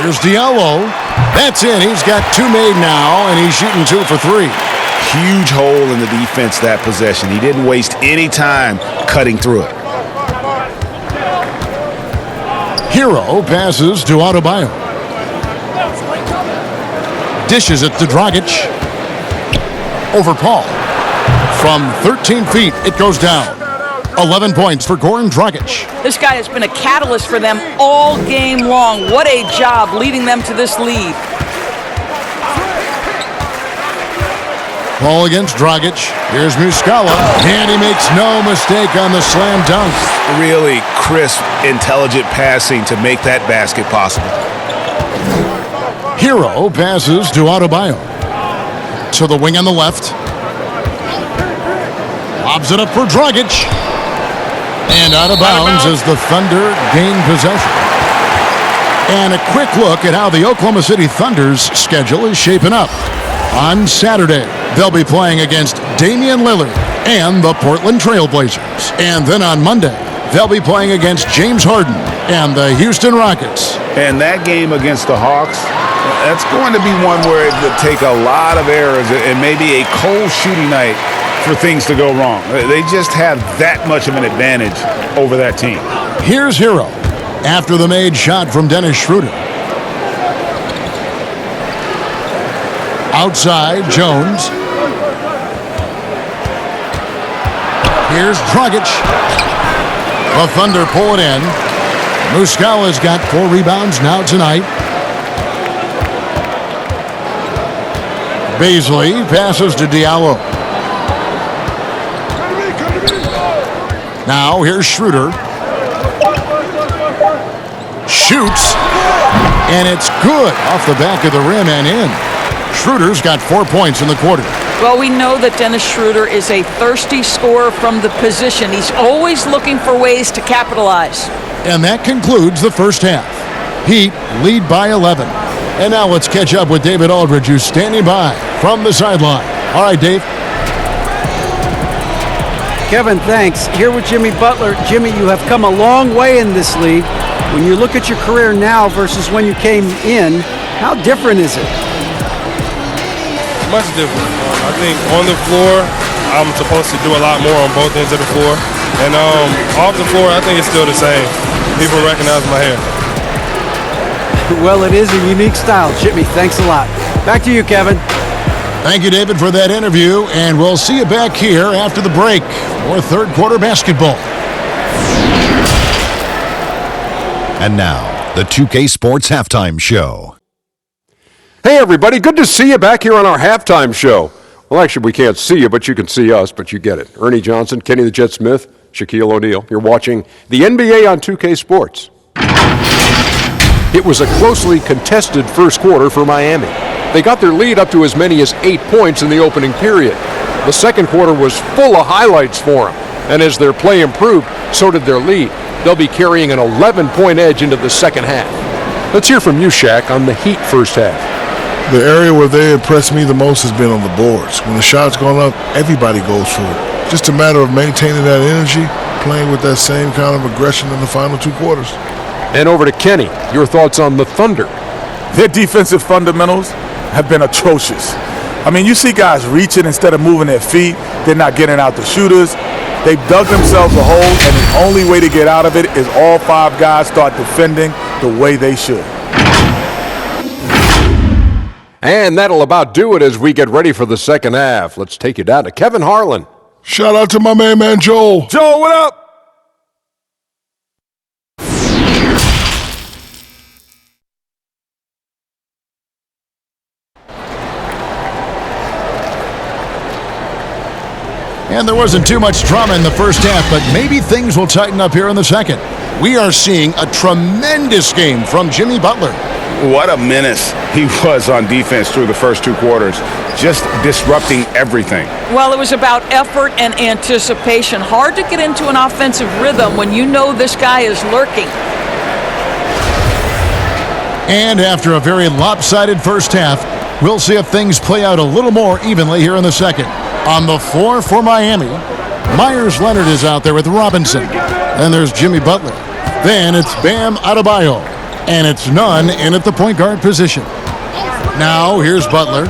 Speaker 1: Here's Diallo. That's in. He's got 2 made now, and he's shooting 2 for 3.
Speaker 2: Huge hole in the defense that possession. He didn't waste any time cutting through it.
Speaker 1: Hero passes to Adebayo. Dishes it to Dragic. Over Paul. From 13 feet, it goes down. 11 points for Goran Dragic.
Speaker 3: This guy has been a catalyst for them all game long. What a job leading them to this lead.
Speaker 1: Paul against Dragic. Here's Muscala. And he makes no mistake on the slam dunk.
Speaker 2: Really crisp, intelligent passing to make that basket possible.
Speaker 1: Hero passes to Adebayo. To the wing on the left. Lobs it up for Dragic. And out of bounds as the Thunder gain possession. And a quick look at how the Oklahoma City Thunder's schedule is shaping up. On Saturday, they'll be playing against Damian Lillard and the Portland Trail Blazers. And then on Monday, they'll be playing against James Harden and the Houston Rockets.
Speaker 4: And that game against the Hawks, that's going to be one where it would take a lot of errors and maybe a cold shooting night for things to go wrong. They just have that much of an advantage over that team.
Speaker 1: Here's Hero after the made shot from Dennis Schroeder. Outside, Jones. Here's Dragic. The Thunder pull it in. Muscala's got 4 rebounds now tonight. Baisley passes to Diallo. Now here's Schroeder. Shoots. And it's good off the back of the rim and in. Schroeder's got 4 points in the quarter.
Speaker 3: Well, we know that Dennis Schroeder is a thirsty scorer from the position. He's always looking for ways to capitalize.
Speaker 1: And that concludes the first half. Heat lead by 11. And now let's catch up with David Aldridge, who's standing by from the sideline. All right, Dave.
Speaker 5: Kevin, thanks. Here with Jimmy Butler. Jimmy, you have come a long way in this league. When you look at your career now versus when you came in, how different is it?
Speaker 10: Much different. I think on the floor, I'm supposed to do a lot more on both ends of the floor. And off the floor, I think it's still the same. People recognize my hair.
Speaker 5: Well, it is a unique style. Jimmy, thanks a lot. Back to you, Kevin.
Speaker 1: Thank you, David, for that interview. And we'll see you back here after the break for third quarter basketball.
Speaker 11: And now, the 2K Sports Halftime Show.
Speaker 12: Hey, everybody. Good to see you back here on our halftime show. Well, actually, we can't see you, but you can see us, but you get it. Ernie Johnson, Kenny the Jet Smith, Shaquille O'Neal. You're watching the NBA on 2K Sports. It was a closely contested first quarter for Miami. They got their lead up to as many as 8 points in the opening period. The second quarter was full of highlights for them, and as their play improved, so did their lead. They'll be carrying an 11-point edge into the second half. Let's hear from you, Shaq, on the Heat first half.
Speaker 13: The area where they impressed me the most has been on the boards. When the shot's gone up, everybody goes for it. Just a matter of maintaining that energy, playing with that same kind of aggression in the final 2 quarters.
Speaker 12: And over to Kenny. Your thoughts on the Thunder?
Speaker 14: Their defensive fundamentals have been atrocious. I mean, you see guys reaching instead of moving their feet. They're not getting out the shooters. They've dug themselves a hole, and the only way to get out of it is all 5 guys start defending the way they should.
Speaker 12: And that'll about do it as we get ready for the second half. Let's take you down to Kevin Harlan.
Speaker 13: Shout out to my man Joel.
Speaker 14: Joel, what up?
Speaker 1: And there wasn't too much drama in the first half, but maybe things will tighten up here in the second. We are seeing a tremendous game from Jimmy Butler.
Speaker 2: What a menace he was on defense through the first 2 quarters, just disrupting everything.
Speaker 3: Well, it was about effort and anticipation. Hard to get into an offensive rhythm when you know this guy is lurking.
Speaker 1: And after a very lopsided first half, we'll see if things play out a little more evenly here in the second. On the floor for Miami, Myers Leonard is out there with Robinson. Then there's Jimmy Butler. Then it's Bam Adebayo. And it's Nunn in at the point guard position. Now here's Butler.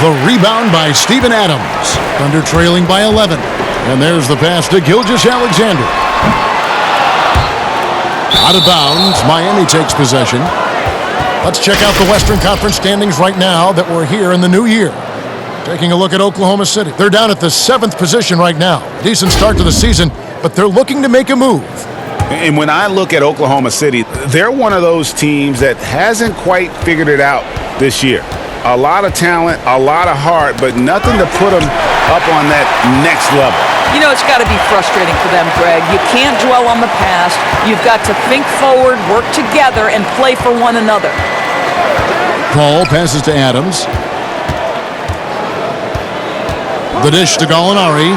Speaker 1: The rebound by Steven Adams. Thunder trailing by 11. And there's the pass to Gilgeous-Alexander. Out of bounds, Miami takes possession. Let's check out the Western Conference standings right now that we're here in the new year. Taking a look at Oklahoma City. They're down at the 7th position right now. Decent start to the season, but they're looking to make a move.
Speaker 2: And when I look at Oklahoma City, they're one of those teams that hasn't quite figured it out this year. A lot of talent, a lot of heart, but nothing to put them up on that next level.
Speaker 3: You know, it's got to be frustrating for them, Greg. You can't dwell on the past. You've got to think forward, work together, and play for one another.
Speaker 1: Paul passes to Adams. The dish to Gallinari.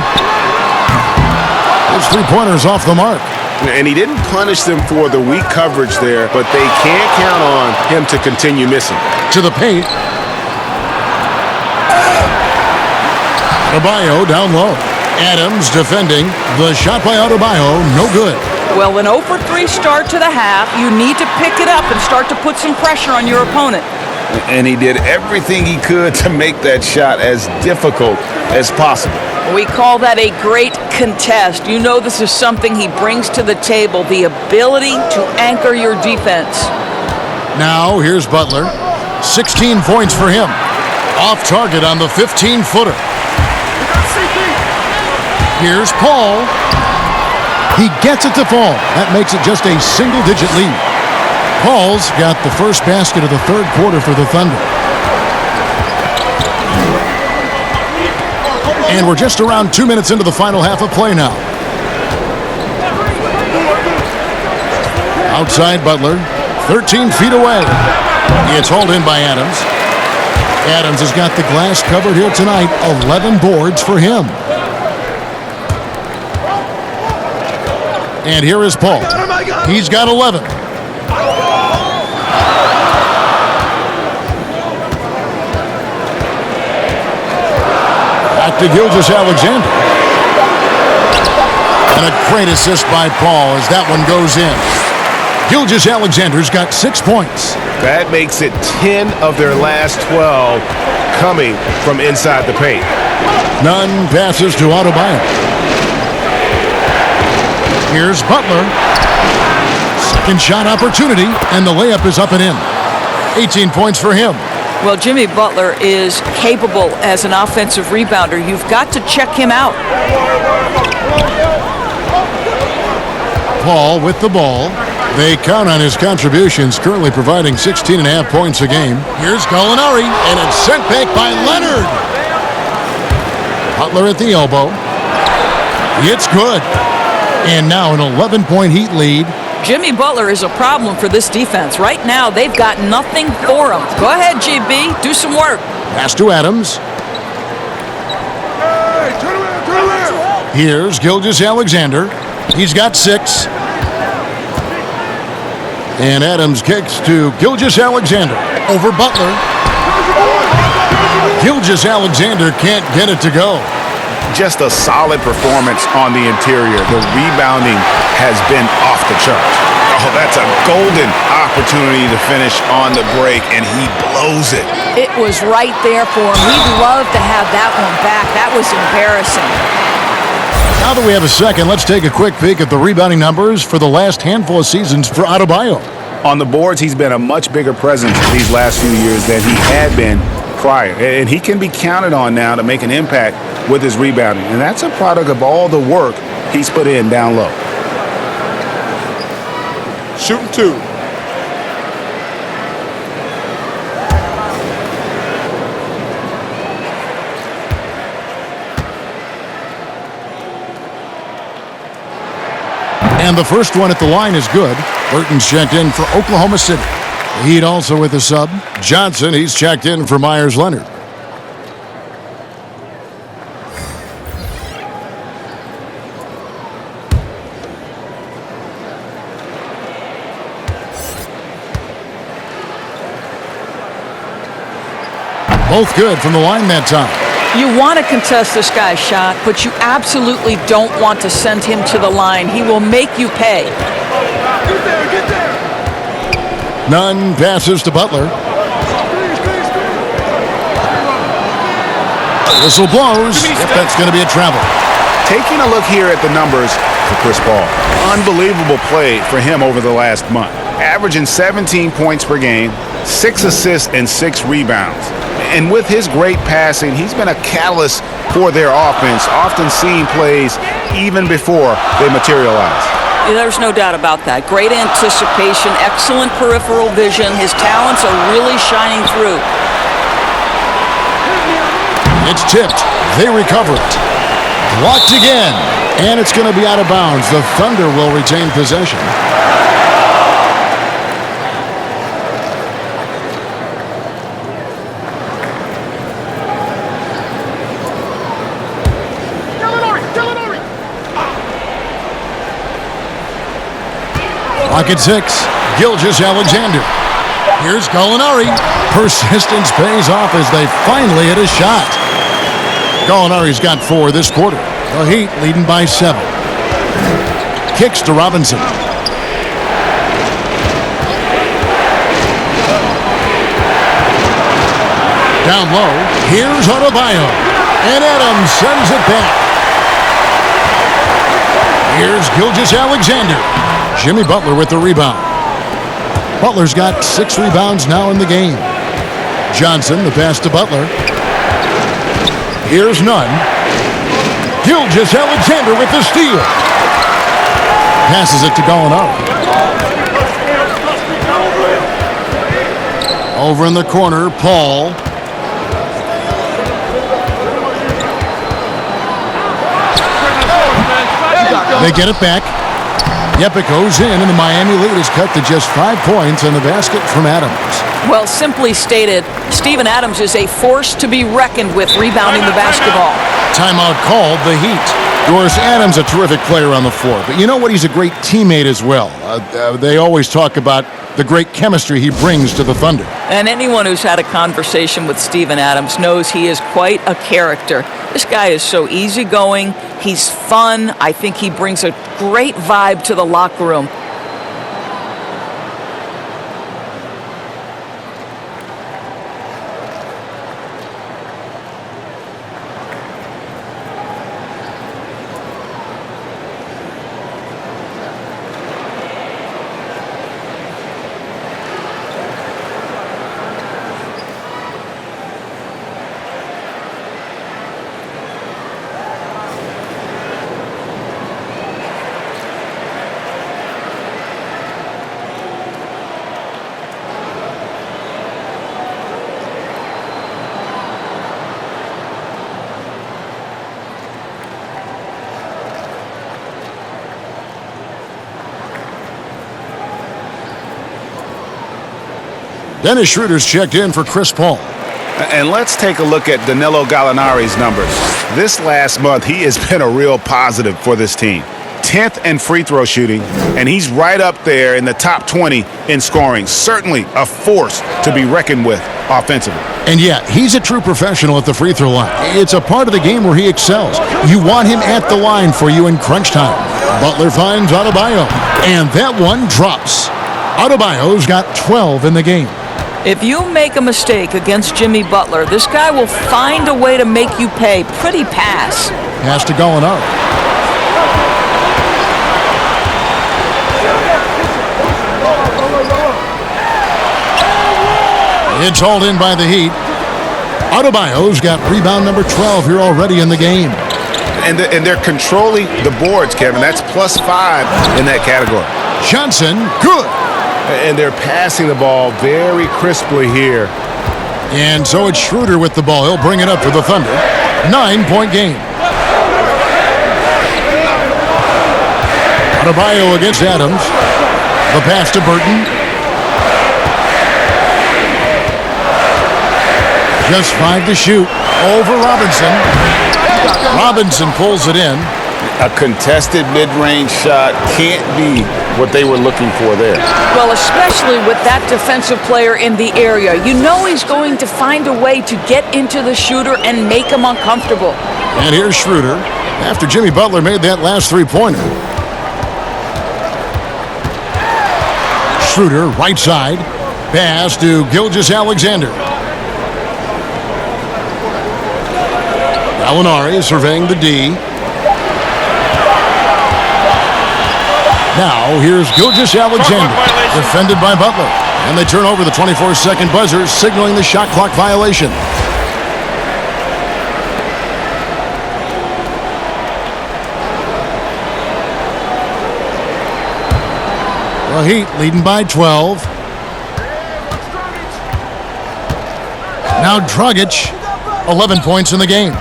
Speaker 1: Those 3-pointers off the mark.
Speaker 9: And he didn't punish them for the weak coverage there, but they can't count on him to continue missing.
Speaker 1: To the paint. Adebayo down low. Adams defending. The shot by Adebayo, no good.
Speaker 3: Well, an 0 for 3 start to the half. You need to pick it up and start to put some pressure on your opponent.
Speaker 2: And he did everything he could to make that shot as difficult as possible.
Speaker 3: We call that a great contest. You know this is something he brings to the table, the ability to anchor your defense.
Speaker 1: Now, here's Butler. 16 points for him. Off target on the 15-footer. Here's Paul. He gets it to fall. That makes it just a single-digit lead. Paul's got the first basket of the third quarter for the Thunder. And we're just around 2 minutes into the final half of play now. Outside Butler, 13 feet away. It's hauled in by Adams. Adams has got the glass covered here tonight. 11 boards for him. And here is Paul. He's got 11. Back to Gilgeous-Alexander. And a great assist by Paul as that one goes in. Gilgeous-Alexander's got 6 points.
Speaker 9: That makes it 10 of their last 12 coming from inside the paint.
Speaker 1: Nunn passes to Adebayo. Here's Butler. Second shot opportunity, and the layup is up and in. 18 points for him.
Speaker 3: Well, Jimmy Butler is capable as an offensive rebounder. You've got to check him out.
Speaker 1: Paul with the ball. They count on his contributions, currently providing 16.5 points a game. Here's Gallinari, and it's sent back by Leonard. Butler at the elbow. It's good. And now an 11-point Heat lead.
Speaker 3: Jimmy Butler is a problem for this defense. Right now, they've got nothing for him. Go ahead, GB. Do some work.
Speaker 1: Pass to Adams. Here's Gilgeous-Alexander. He's got 6. And Adams kicks to Gilgeous-Alexander. Over Butler. Gilgeous-Alexander can't get it to go.
Speaker 2: Just a solid performance on the interior. The rebounding has been off the charts. Oh, that's a golden opportunity to finish on the break, and he blows it.
Speaker 3: It was right there for him. We'd love to have that one back. That was embarrassing.
Speaker 1: Now that we have a second, let's take a quick peek at the rebounding numbers for the last handful of seasons for Adebayo.
Speaker 2: On the boards, he's been a much bigger presence these last few years than he had been prior. And he can be counted on now to make an impact with his rebounding. And that's a product of all the work he's put in down low.
Speaker 8: Shooting 2.
Speaker 1: And the first one at the line is good. Burton's checked in for Oklahoma City. The Heat also with a sub. Johnson, he's checked in for Myers Leonard. Both good from the line that time.
Speaker 3: You want to contest this guy's shot, but you absolutely don't want to send him to the line. He will make you pay.
Speaker 1: Nunn passes to Butler. Whistle blows. If that's going to be a travel.
Speaker 2: Taking a look here at the numbers for Chris Paul. Unbelievable play for him over the last month. Averaging 17 points per game, 6 assists, and 6 rebounds. And with his great passing, he's been a catalyst for their offense, often seeing plays even before they materialize.
Speaker 3: There's no doubt about that. Great anticipation, excellent peripheral vision. His talents are really shining through.
Speaker 1: It's tipped. They recover it. Blocked again. And it's going to be out of bounds. The Thunder will retain possession. Clock at 6. Gilgeous-Alexander. Here's Gallinari. Persistence pays off as they finally hit a shot. Gallinari's got 4 this quarter. The Heat leading by 7. Kicks to Robinson. Down low. Here's Adebayo. And Adams sends it back. Here's Gilgeous-Alexander. Jimmy Butler with the rebound. Butler's got 6 rebounds now in the game. Johnson, the pass to Butler. Here's Nunn. Gilgeous-Alexander with the steal. Passes it to Gallinari. Over in the corner, Paul. They get it back. Yep, it goes in, and the Miami lead is cut to just 5 points on the basket from Adams.
Speaker 3: Well, simply stated, Steven Adams is a force to be reckoned with rebounding the basketball.
Speaker 1: Timeout called, the Heat. Doris Adams, a terrific player on the floor, but you know what? He's a great teammate as well. They always talk about the great chemistry he brings to the Thunder.
Speaker 3: And anyone who's had a conversation with Steven Adams knows he is quite a character. This guy is so easygoing. He's fun. I think he brings a great vibe to the locker room.
Speaker 1: Dennis Schroeder's checked in for Chris Paul.
Speaker 2: And let's take a look at Danilo Gallinari's numbers. This last month, he has been a real positive for this team. 10th in free throw shooting, and he's right up there in the top 20 in scoring. Certainly a force to be reckoned with offensively.
Speaker 1: And yeah, he's a true professional at the free throw line. It's a part of the game where he excels. You want him at the line for you in crunch time. Butler finds Adebayo, and that one drops. Adebayo's got 12 in the game.
Speaker 3: If you make a mistake against Jimmy Butler, this guy will find a way to make you pay. Pretty pass.
Speaker 1: Pass to Gallinari. It's hauled in by the Heat. Adebayo's got rebound number 12 here already in the game.
Speaker 2: And they're controlling the boards, Kevin. That's +5 in that category.
Speaker 1: Johnson, good.
Speaker 9: And they're passing the ball very crisply here.
Speaker 1: And so it's Schroeder with the ball. He'll bring it up for the Thunder. 9-point game. Adebayo against Adams. The pass to Burton. Just 5 to shoot. Over Robinson. Robinson pulls it in.
Speaker 2: A contested mid-range shot can't be what they were looking for there.
Speaker 3: Well, especially with that defensive player in the area. You know he's going to find a way to get into the shooter and make him uncomfortable.
Speaker 1: And here's Schroeder after Jimmy Butler made that last three-pointer. Schroeder, right side. Pass to Gilgeous-Alexander. Gallinari surveying the D. Now, here's Gilgeous-Alexander, defended by Butler. And they turn over the 24-second buzzer, signaling the shot clock violation. The Heat leading by 12. Now Dragic, 11 points in the game.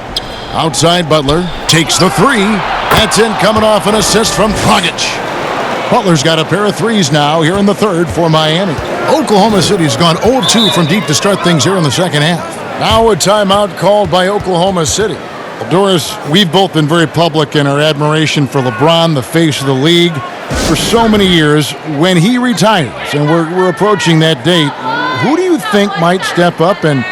Speaker 1: Outside Butler, takes the three. That's in, coming off an assist from Dragic. Butler's got a pair of threes now here in the third for Miami. Oklahoma City's gone 0-2 from deep to start things here in the second half. Now a timeout called by Oklahoma City. Well, Doris, we've both been very public in our admiration for LeBron, the face of the league, for so many years. When he retires, and we're approaching that date, who do you think might step up and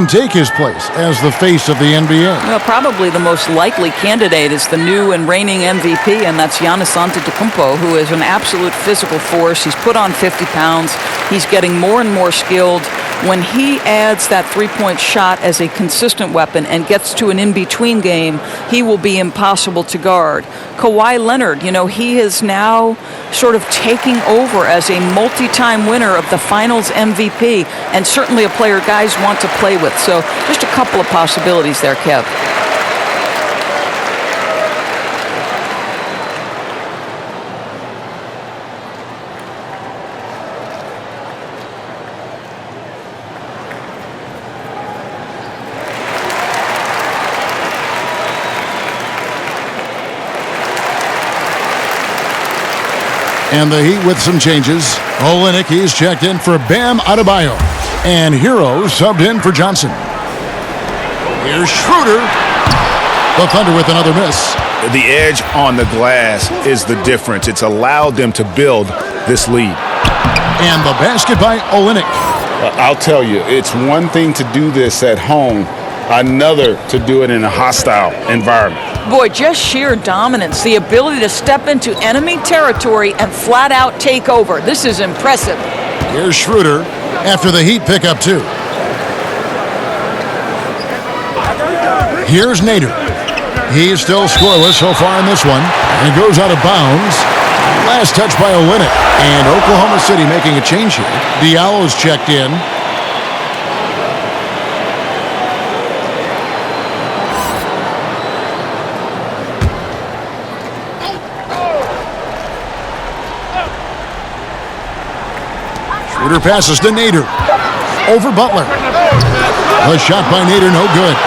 Speaker 1: take his place as the face of the NBA?
Speaker 3: Well, probably the most likely candidate is the new and reigning MVP, and that's Giannis Antetokounmpo, who is an absolute physical force. He's put on 50 pounds. He's getting more and more skilled. When he adds that three-point shot as a consistent weapon and gets to an in-between game, he will be impossible to guard. Kawhi Leonard, he is now sort of taking over as a multi-time winner of the Finals MVP, and certainly a player guys want to play with. So just a couple of possibilities there, Kev.
Speaker 1: And the Heat with some changes. Olynyk, he's checked in for Bam Adebayo. And Hero subbed in for Johnson. Here's Schroeder. The Thunder with another miss.
Speaker 2: The edge on the glass is the difference. It's allowed them to build this lead.
Speaker 1: And the basket by Olynyk.
Speaker 2: I'll tell you, it's one thing to do this at home, another to do it in a hostile environment.
Speaker 3: Boy, just sheer dominance, the ability to step into enemy territory and flat out take over. This is impressive.
Speaker 1: Here's Schroeder after the Heat pick up 2. Here's Nader. He's still scoreless so far in this one. And it goes out of bounds. Last touch by Olynyk. And Oklahoma City making a change here. Diallo's checked in. Schroeder passes to Nader. Over Butler. A shot by Nader, no good.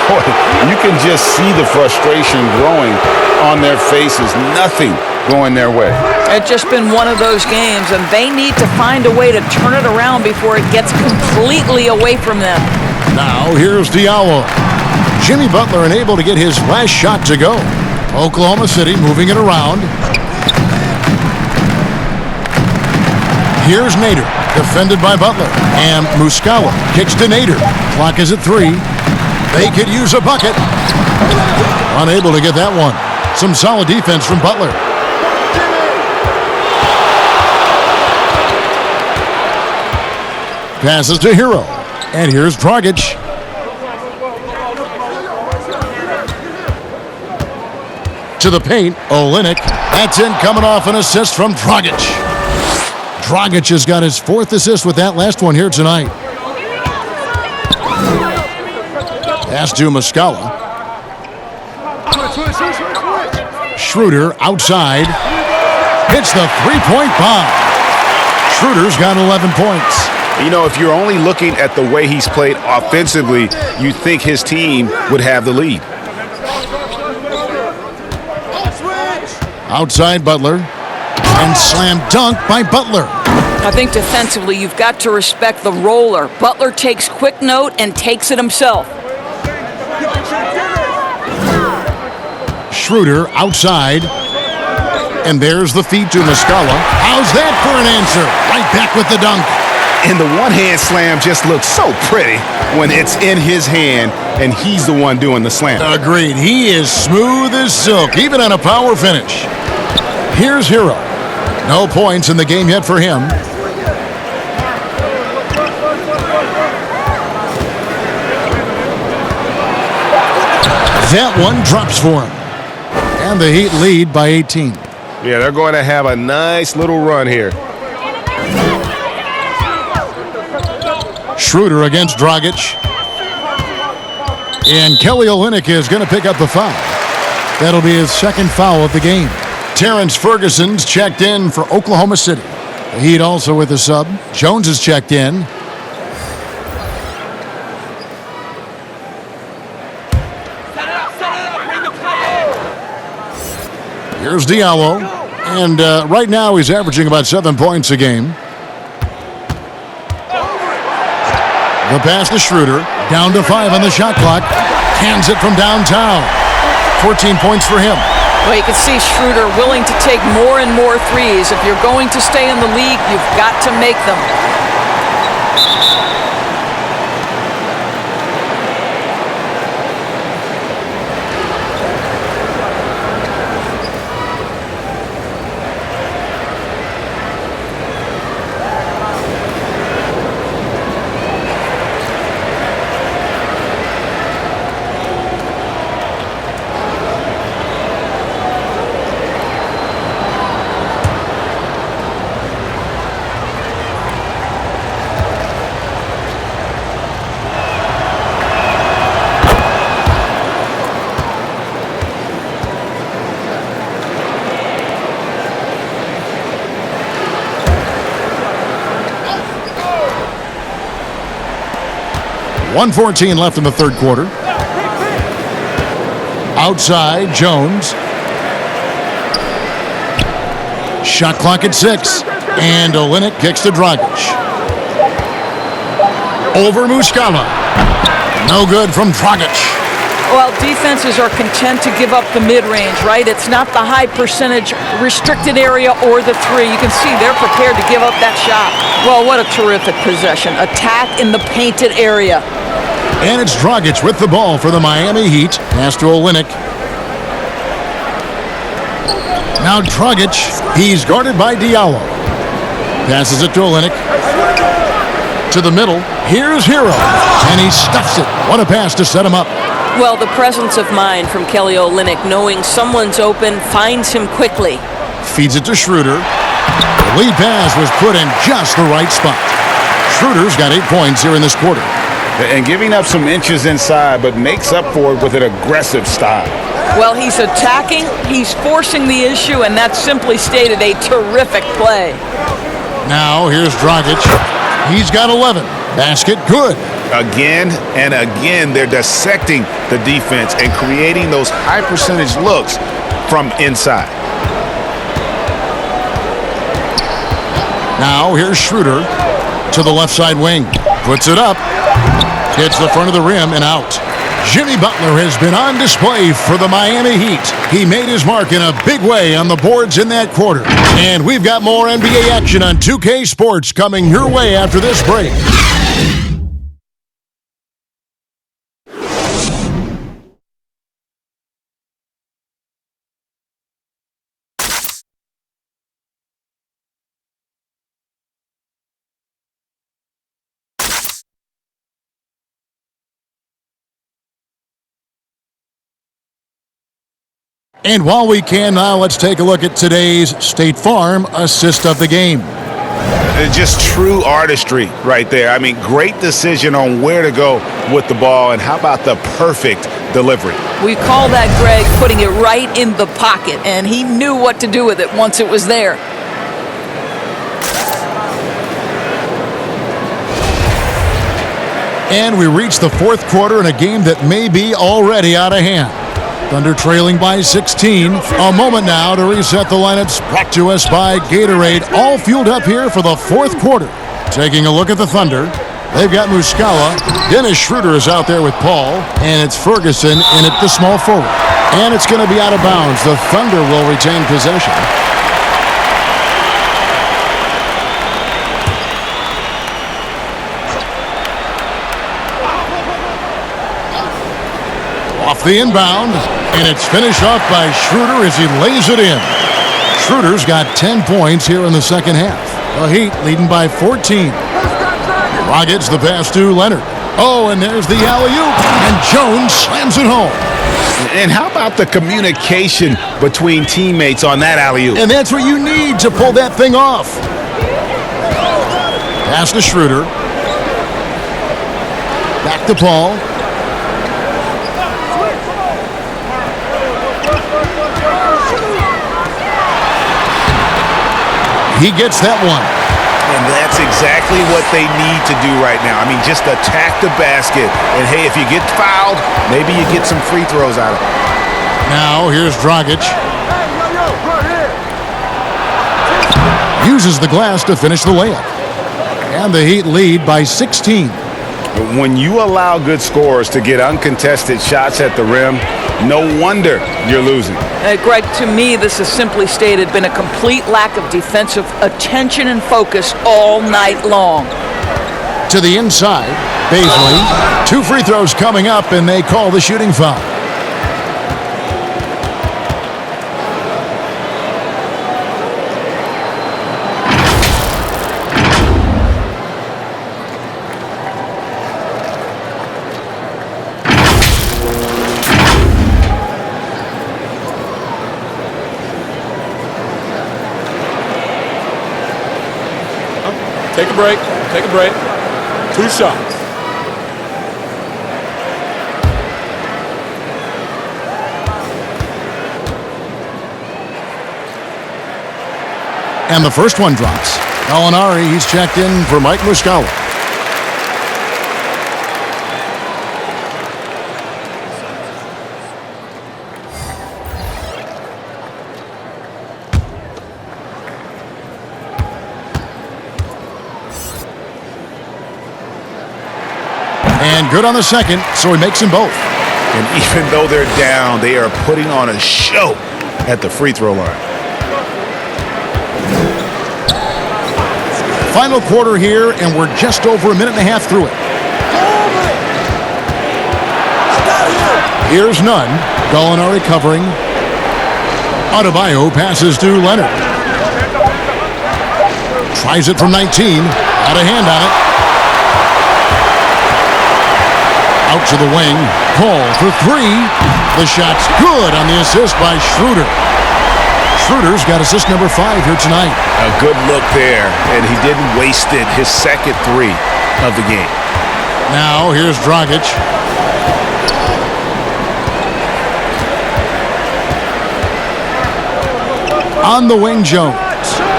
Speaker 2: Boy, you can just see the frustration growing on their faces. Nothing going their way.
Speaker 3: It's just been one of those games, and they need to find a way to turn it around before it gets completely away from them.
Speaker 1: Now, here's Diallo. Jimmy Butler unable to get his last shot to go. Oklahoma City moving it around. Here's Nader, defended by Butler. And Muscala kicks to Nader. Clock is at 3. They could use a bucket. Unable to get that one. Some solid defense from Butler. Passes to Hero. And here's Dragic. To the paint, Olynyk. That's in, coming off an assist from Dragic. Dragic has got his 4th assist with that last one here tonight. Pass to Muscala. Schroeder outside. Hits the three-point bomb. Schroeder's got 11 points.
Speaker 2: You know, if you're only looking at the way he's played offensively, you think his team would have the lead.
Speaker 1: Outside Butler. And slam dunk by Butler.
Speaker 3: I think defensively you've got to respect the roller. Butler takes quick note and takes it himself.
Speaker 1: Schroeder outside. And there's the feed to Muscala. How's that for an answer? Right back with the dunk.
Speaker 2: And the one-hand slam just looks so pretty when it's in his hand and he's the one doing the slam.
Speaker 1: Agreed. He is smooth as silk, even on a power finish. Here's Hero. No points in the game yet for him. That one drops for him. And the Heat lead by 18.
Speaker 9: Yeah, they're going to have a nice little run here.
Speaker 1: Schroeder against Dragic. And Kelly Olynyk is going to pick up the foul. That'll be his 2nd foul of the game. Terrence Ferguson's checked in for Oklahoma City. The Heat also with a sub. Jones is checked in. Here's Diallo. And right now he's averaging about 7 points a game. The pass to Schroeder. Down to 5 on the shot clock. Hands it from downtown. 14 points for him.
Speaker 3: Well, you can see Schroeder willing to take more and more threes. If you're going to stay in the league, you've got to make them.
Speaker 1: .114 left in the 3rd quarter. Outside, Jones. Shot clock at 6. And Olynyk kicks to Dragic. Over Muscala. No good from Dragic.
Speaker 3: Well, defenses are content to give up the mid-range, right? It's not the high percentage restricted area or the three. You can see they're prepared to give up that shot. Well, what a terrific possession. Attack in the painted area.
Speaker 1: And it's Dragic with the ball for the Miami Heat. Pass to Olynyk. Now Dragic, he's guarded by Diallo. Passes it to Olynyk. To the middle, here's Hero. And he stuffs it. What a pass to set him up.
Speaker 6: Well, the presence of mind from Kelly Olynyk, knowing someone's open, finds him quickly.
Speaker 1: Feeds it to Schroeder. The lead pass was put in just the right spot. Schroeder's got 8 points here in this quarter.
Speaker 2: And giving up some inches inside, but makes up for it with an aggressive style.
Speaker 3: Well, he's attacking, he's forcing the issue, and that's simply stated a terrific play.
Speaker 1: Now, here's Dragic. He's got 11. Basket good.
Speaker 2: Again and again, they're dissecting the defense and creating those high percentage looks from inside.
Speaker 1: Now, here's Schroeder to the left side wing. Puts it up. Hits the front of the rim and out. Jimmy Butler has been on display for the Miami Heat. He made his mark in a big way on the boards in that quarter. And we've got more NBA action on 2K Sports coming your way after this break. And while we can now, let's take a look at today's State Farm assist of the game.
Speaker 2: It's just true artistry right there. I mean, great decision on where to go with the ball, and how about the perfect delivery?
Speaker 3: We call that, Greg, putting it right in the pocket, and he knew what to do with it once it was there.
Speaker 1: And we reach the fourth quarter in a game that may be already out of hand. Thunder trailing by 16. A moment now to reset the lineups. Brought to us by Gatorade. All fueled up here for the fourth quarter. Taking a look at the Thunder. They've got Muscala. Dennis Schroeder is out there with Paul. And it's Ferguson in at the small forward. And it's going to be out of bounds. The Thunder will retain possession. Off the inbound, and it's finished off by Schroeder as he lays it in. Schroeder's got 10 points here in the second half. The Heat leading by 14. Dragic the pass to Leonard. Oh, and there's the alley-oop, and Jones slams it home.
Speaker 2: And how about the communication between teammates on that alley-oop?
Speaker 1: And that's what you need to pull that thing off. Pass to Schroeder. Back to Paul. He gets that one.
Speaker 2: And that's exactly what they need to do right now. I mean, just attack the basket. And, hey, if you get fouled, maybe you get some free throws out of it.
Speaker 1: Now, here's Dragic. Uses the glass to finish the layup. And the Heat lead by 16.
Speaker 2: When you allow good scorers to get uncontested shots at the rim, no wonder you're losing.
Speaker 3: Greg, to me, this has simply stated been a complete lack of defensive attention and focus all night long.
Speaker 1: To the inside, Baisley. 2 free throws coming up, and they call the shooting foul.
Speaker 8: Take a break. Take a break. 2 shots.
Speaker 1: And the first one drops. Gallinari, he's checked in for Mike Muscala. And good on the second, so he makes them both.
Speaker 2: And even though they're down, they are putting on a show at the free throw line.
Speaker 1: Final quarter here, and we're just over a minute and a half through it. Here's Nunn. Gallinari covering. Adebayo passes to Leonard. Tries it from 19. Out of hand on it. Out to the wing. Paul for three. The shot's good on the assist by Schroeder. Schroeder's got assist number 5 here tonight.
Speaker 2: A good look there, and he didn't waste it. His second three of the game.
Speaker 1: Now here's Dragic. On the wing, Jones.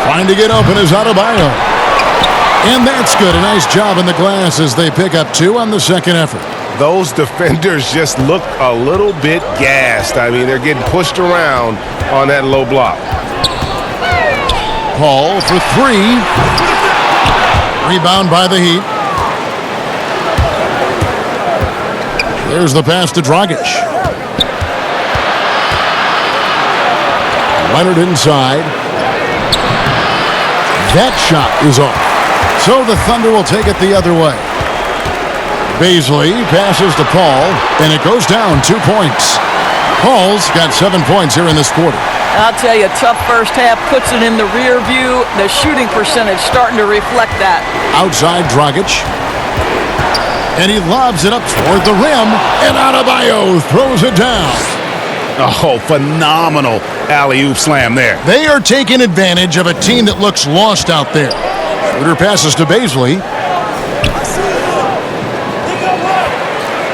Speaker 1: Trying to get open is Adebayo. And that's good. A nice job in the glass as they pick up 2 on the second effort.
Speaker 9: Those defenders just look a little bit gassed. I mean, they're getting pushed around on that low block.
Speaker 1: Paul for 3. Rebound by the Heat. There's the pass to Dragic. Leonard inside. That shot is off. So the Thunder will take it the other way. Baisley passes to Paul, and it goes down 2 points. Paul's got 7 points here in this quarter.
Speaker 3: I'll tell you, tough first half, puts it in the rear view. The shooting percentage starting to reflect that.
Speaker 1: Outside Dragic. And he lobs it up toward the rim, and Adebayo throws it down.
Speaker 2: Oh, phenomenal alley-oop slam there.
Speaker 1: They are taking advantage of a team that looks lost out there. Schroeder passes to Baisley.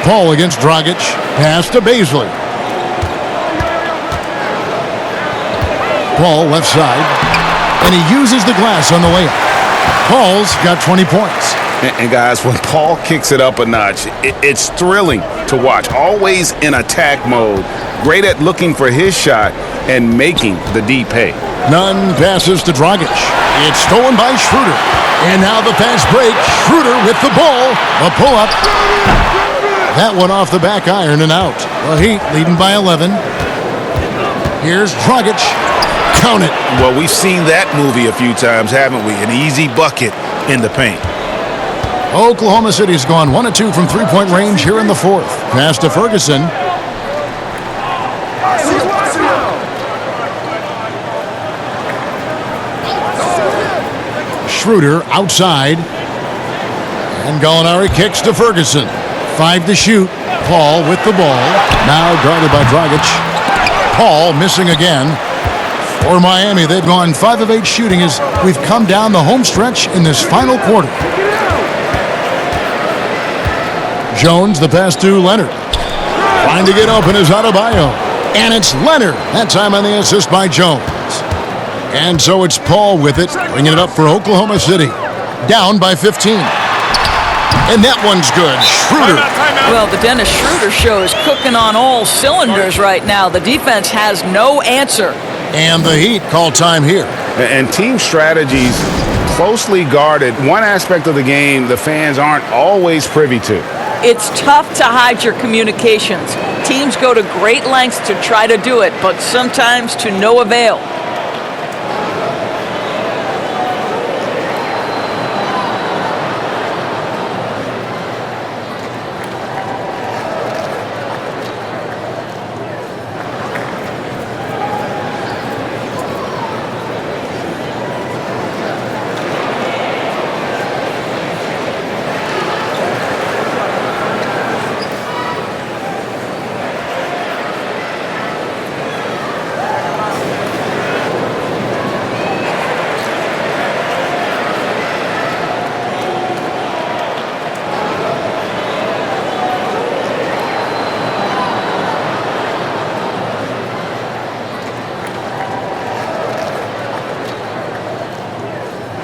Speaker 1: Paul against Dragic. Pass to Baisley. Paul left side. And he uses the glass on the layup. Paul's got 20 points.
Speaker 2: And guys, when Paul kicks it up a notch, it's thrilling to watch. Always in attack mode. Great at looking for his shot and making the D pay.
Speaker 1: Nunn passes to Dragic. It's stolen by Schroeder. And now the fast break. Schroeder with the ball. A pull-up. That one off the back iron and out. The Heat leading by 11. Here's Dragic. Count it.
Speaker 2: Well, we've seen that movie a few times, haven't we? An easy bucket in the paint.
Speaker 1: Oklahoma City's gone 1 of 2 from three-point range here in the fourth. Pass to Ferguson. Schroeder outside. And Gallinari kicks to Ferguson. 5 to shoot. Paul with the ball. Now guarded by Dragic. Paul missing again. For Miami, they've gone 5 of 8 shooting as we've come down the home stretch in this final quarter. Jones, the pass to Leonard. Trying to get open is Adebayo. And it's Leonard. That time on the assist by Jones. And so it's Paul with it, bringing it up for Oklahoma City. Down by 15. And that one's good. Schroeder.
Speaker 3: Well, the Dennis Schroeder show is cooking on all cylinders right now. The defense has no answer.
Speaker 1: And the Heat call time here.
Speaker 2: And team strategies closely guarded. One aspect of the game the fans aren't always privy to.
Speaker 3: It's tough to hide your communications. Teams go to great lengths to try to do it, but sometimes to no avail.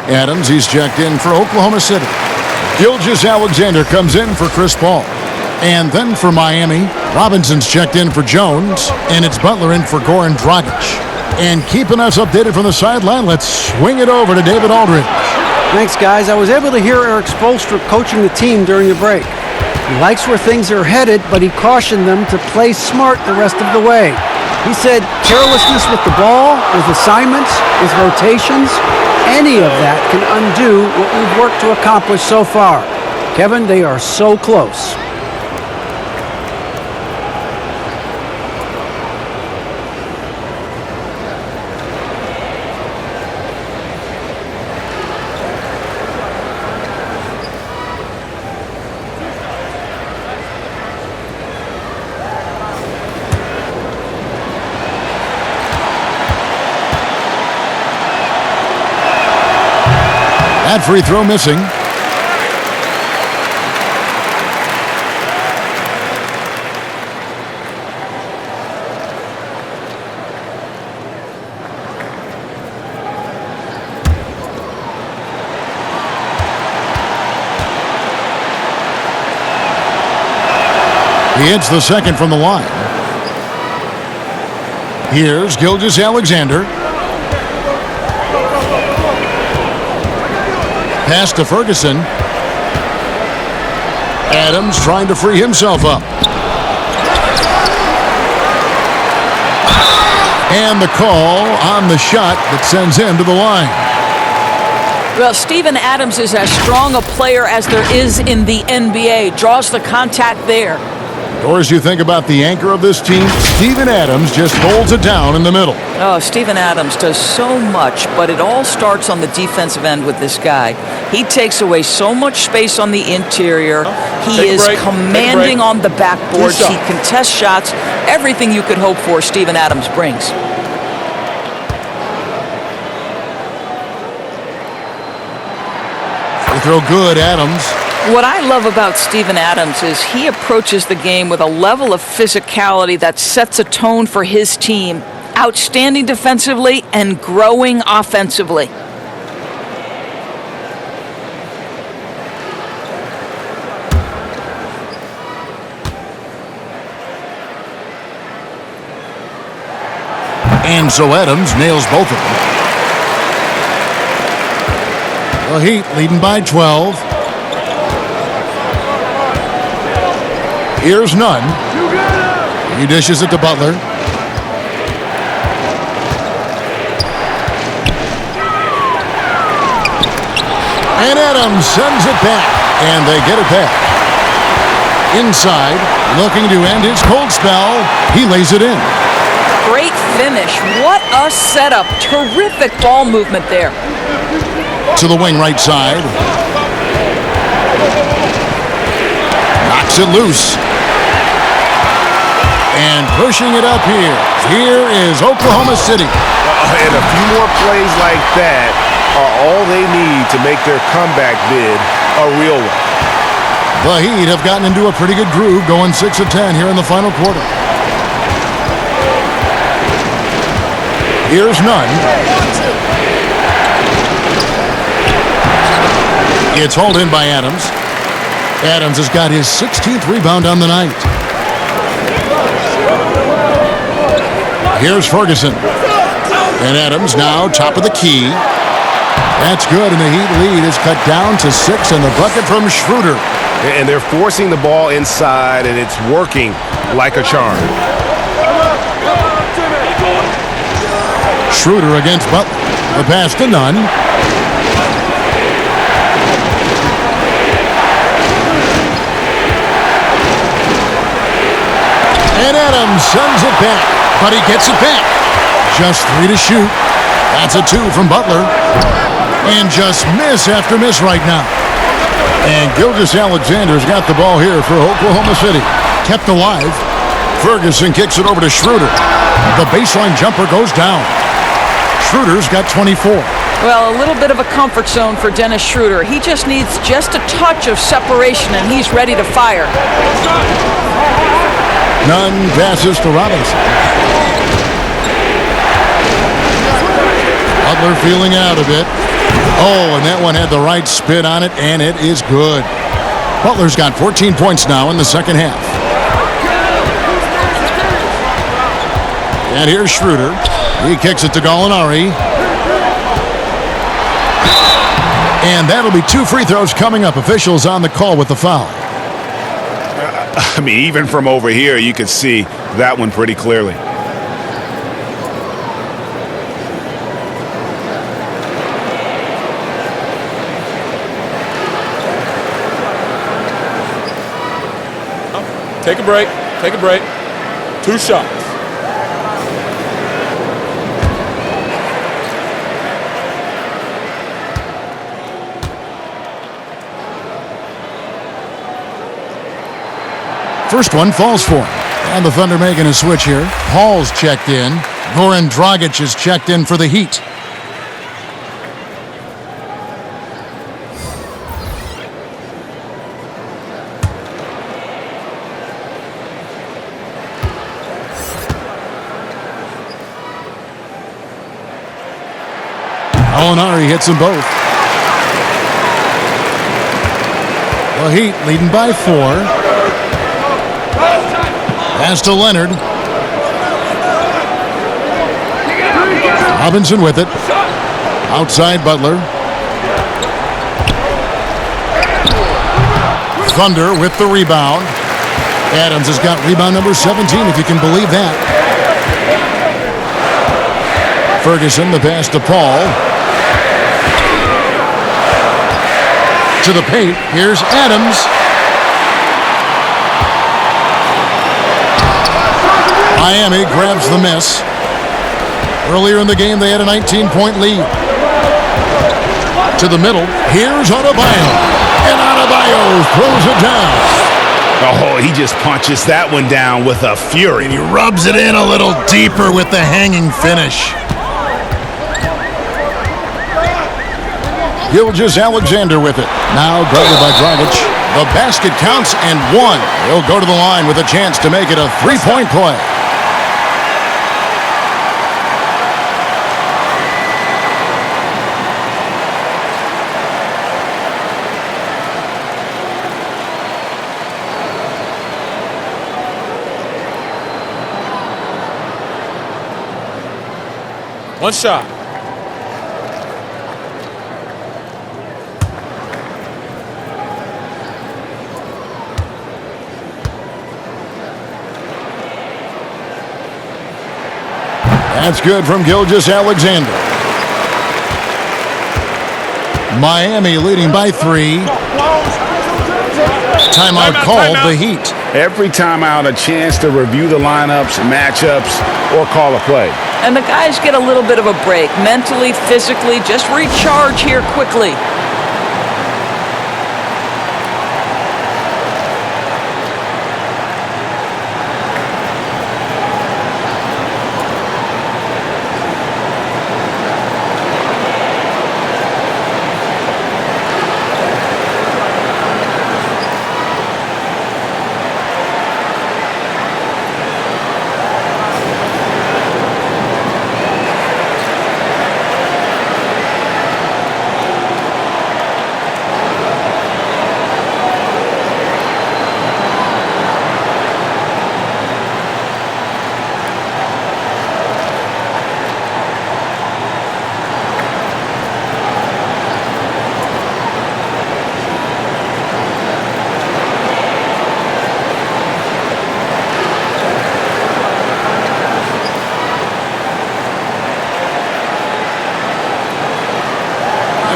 Speaker 1: Adams, he's checked in for Oklahoma City. Gilgeous-Alexander comes in for Chris Paul. And then for Miami, Robinson's checked in for Jones, and it's Butler in for Goran Dragic. And keeping us updated from the sideline, let's swing it over to David Aldridge.
Speaker 5: Thanks, guys. I was able to hear Eric Spoelstra coaching the team during the break. He likes where things are headed, but he cautioned them to play smart the rest of the way. He said carelessness with the ball, with assignments, with rotations, any of that can undo what we've worked to accomplish so far. Kevin, they are so close.
Speaker 1: That free throw missing. He hits the second from the line. Here's Gilgeous-Alexander. Pass to Ferguson. Adams trying to free himself up. And the call on the shot that sends him to the line.
Speaker 3: Well, Steven Adams is as strong a player as there is in the NBA. Draws the contact there.
Speaker 1: Or as you think about the anchor of this team, Steven Adams just holds it down in the middle.
Speaker 3: Oh, Steven Adams does so much, but it all starts on the defensive end with this guy. He takes away so much space on the interior. He is commanding on the backboards. He contests shots. Everything you could hope for, Steven Adams brings.
Speaker 1: Free throw good, Adams.
Speaker 3: What I love about Steven Adams is he approaches the game with a level of physicality that sets a tone for his team. Outstanding defensively and growing offensively.
Speaker 1: And so Adams nails both of them. The Heat leading by 12. Here's Nunn. He dishes it to Butler. And Adams sends it back. And they get it back. Inside, looking to end his cold spell. He lays it in.
Speaker 3: Great finish. What a setup. Terrific ball movement there.
Speaker 1: To the wing right side. Knocks it loose. And pushing it up here. Here is Oklahoma City.
Speaker 9: And a few more plays like that are all they need to make their comeback bid a real one.
Speaker 1: The Heat have gotten into a pretty good groove, going 6 of 10 here in the final quarter. Here's Nunn. It's hauled in by Adams. Adams has got his 16th rebound on the night. Here's Ferguson. And Adams now top of the key. That's good, and the Heat lead is cut down to 6, and the bucket from Schroeder.
Speaker 9: And they're forcing the ball inside, and it's working like a charm.
Speaker 1: Schroeder against Butler. The pass to Nunn. And Adams sends it back, but he gets it back. Just 3 to shoot. That's a 2 from Butler. And just miss after miss right now. And Gilgeous-Alexander's got the ball here for Oklahoma City. Kept alive. Ferguson kicks it over to Schroeder. The baseline jumper goes down. Schroeder's got 24.
Speaker 3: Well, a little bit of a comfort zone for Dennis Schroeder. He just needs just a touch of separation, and he's ready to fire.
Speaker 1: Nunn passes to Robinson. Butler feeling out a bit. Oh, and that one had the right spin on it, and it is good. Butler's got 14 points now in the second half. And here's Schroeder. He kicks it to Gallinari. And that'll be 2 free throws coming up. Officials on the call with the foul.
Speaker 2: I mean, even from over here, you could see that one pretty clearly.
Speaker 8: Take a break. Take a break. 2 shots.
Speaker 1: First one falls for him. And the Thunder making a switch here. Paul's checked in. Goran Dragic is checked in for the Heat. Molinari hits them both. The Heat leading by 4. Pass to Leonard. Robinson with it. Outside Butler. Thunder with the rebound. Adams has got rebound number 17, if you can believe that. Ferguson, the pass to Paul. To the paint. Here's Adams. Miami grabs the miss. Earlier in the game, they had a 19-point lead. To the middle. Here's Adebayo. And Adebayo throws it down.
Speaker 2: Oh, he just punches that one down with a fury.
Speaker 1: And he rubs it in a little deeper with the hanging finish. Gilgeous-Alexander with it. Now guarded by Dragic. The basket counts and 1. He'll go to the line with a chance to make it a 3-point play.
Speaker 8: One shot.
Speaker 1: That's good from Gilgeous-Alexander. Miami leading by 3. Timeout called the Heat.
Speaker 2: Every timeout, a chance to review the lineups, matchups, or call a play.
Speaker 3: And the guys get a little bit of a break, mentally, physically, just recharge here quickly.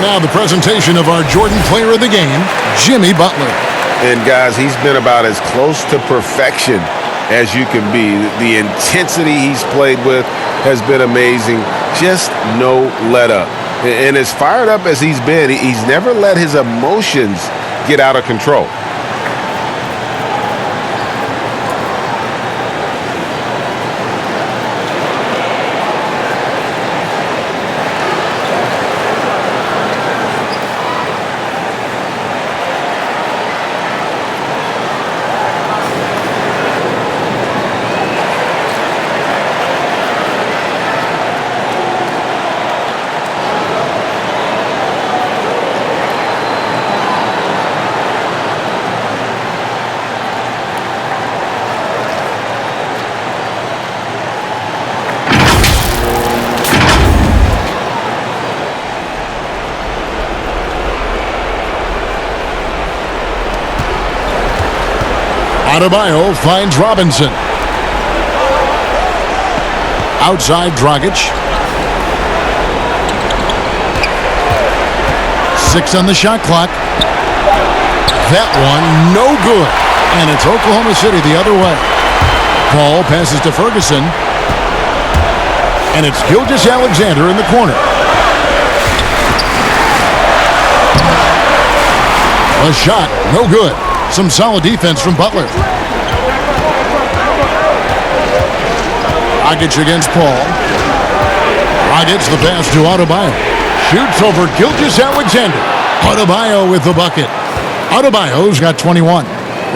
Speaker 1: Now the presentation of our Jordan Player of the Game, Jimmy Butler.
Speaker 9: And guys, he's been about as close to perfection as you can be. The intensity he's played with has been amazing. Just no let up. And as fired up as he's been, he's never let his emotions get out of control.
Speaker 1: Adebayo finds Robinson. Outside Dragic. 6 on the shot clock. That one, no good. And it's Oklahoma City the other way. Paul passes to Ferguson. And it's Gilgeous-Alexander in the corner. A shot, no good. Some solid defense from Butler. Dragic against Paul. Dragic the pass to Adebayo. Shoots over Gilgeous-Alexander. Adebayo with the bucket. Adebayo's got 21.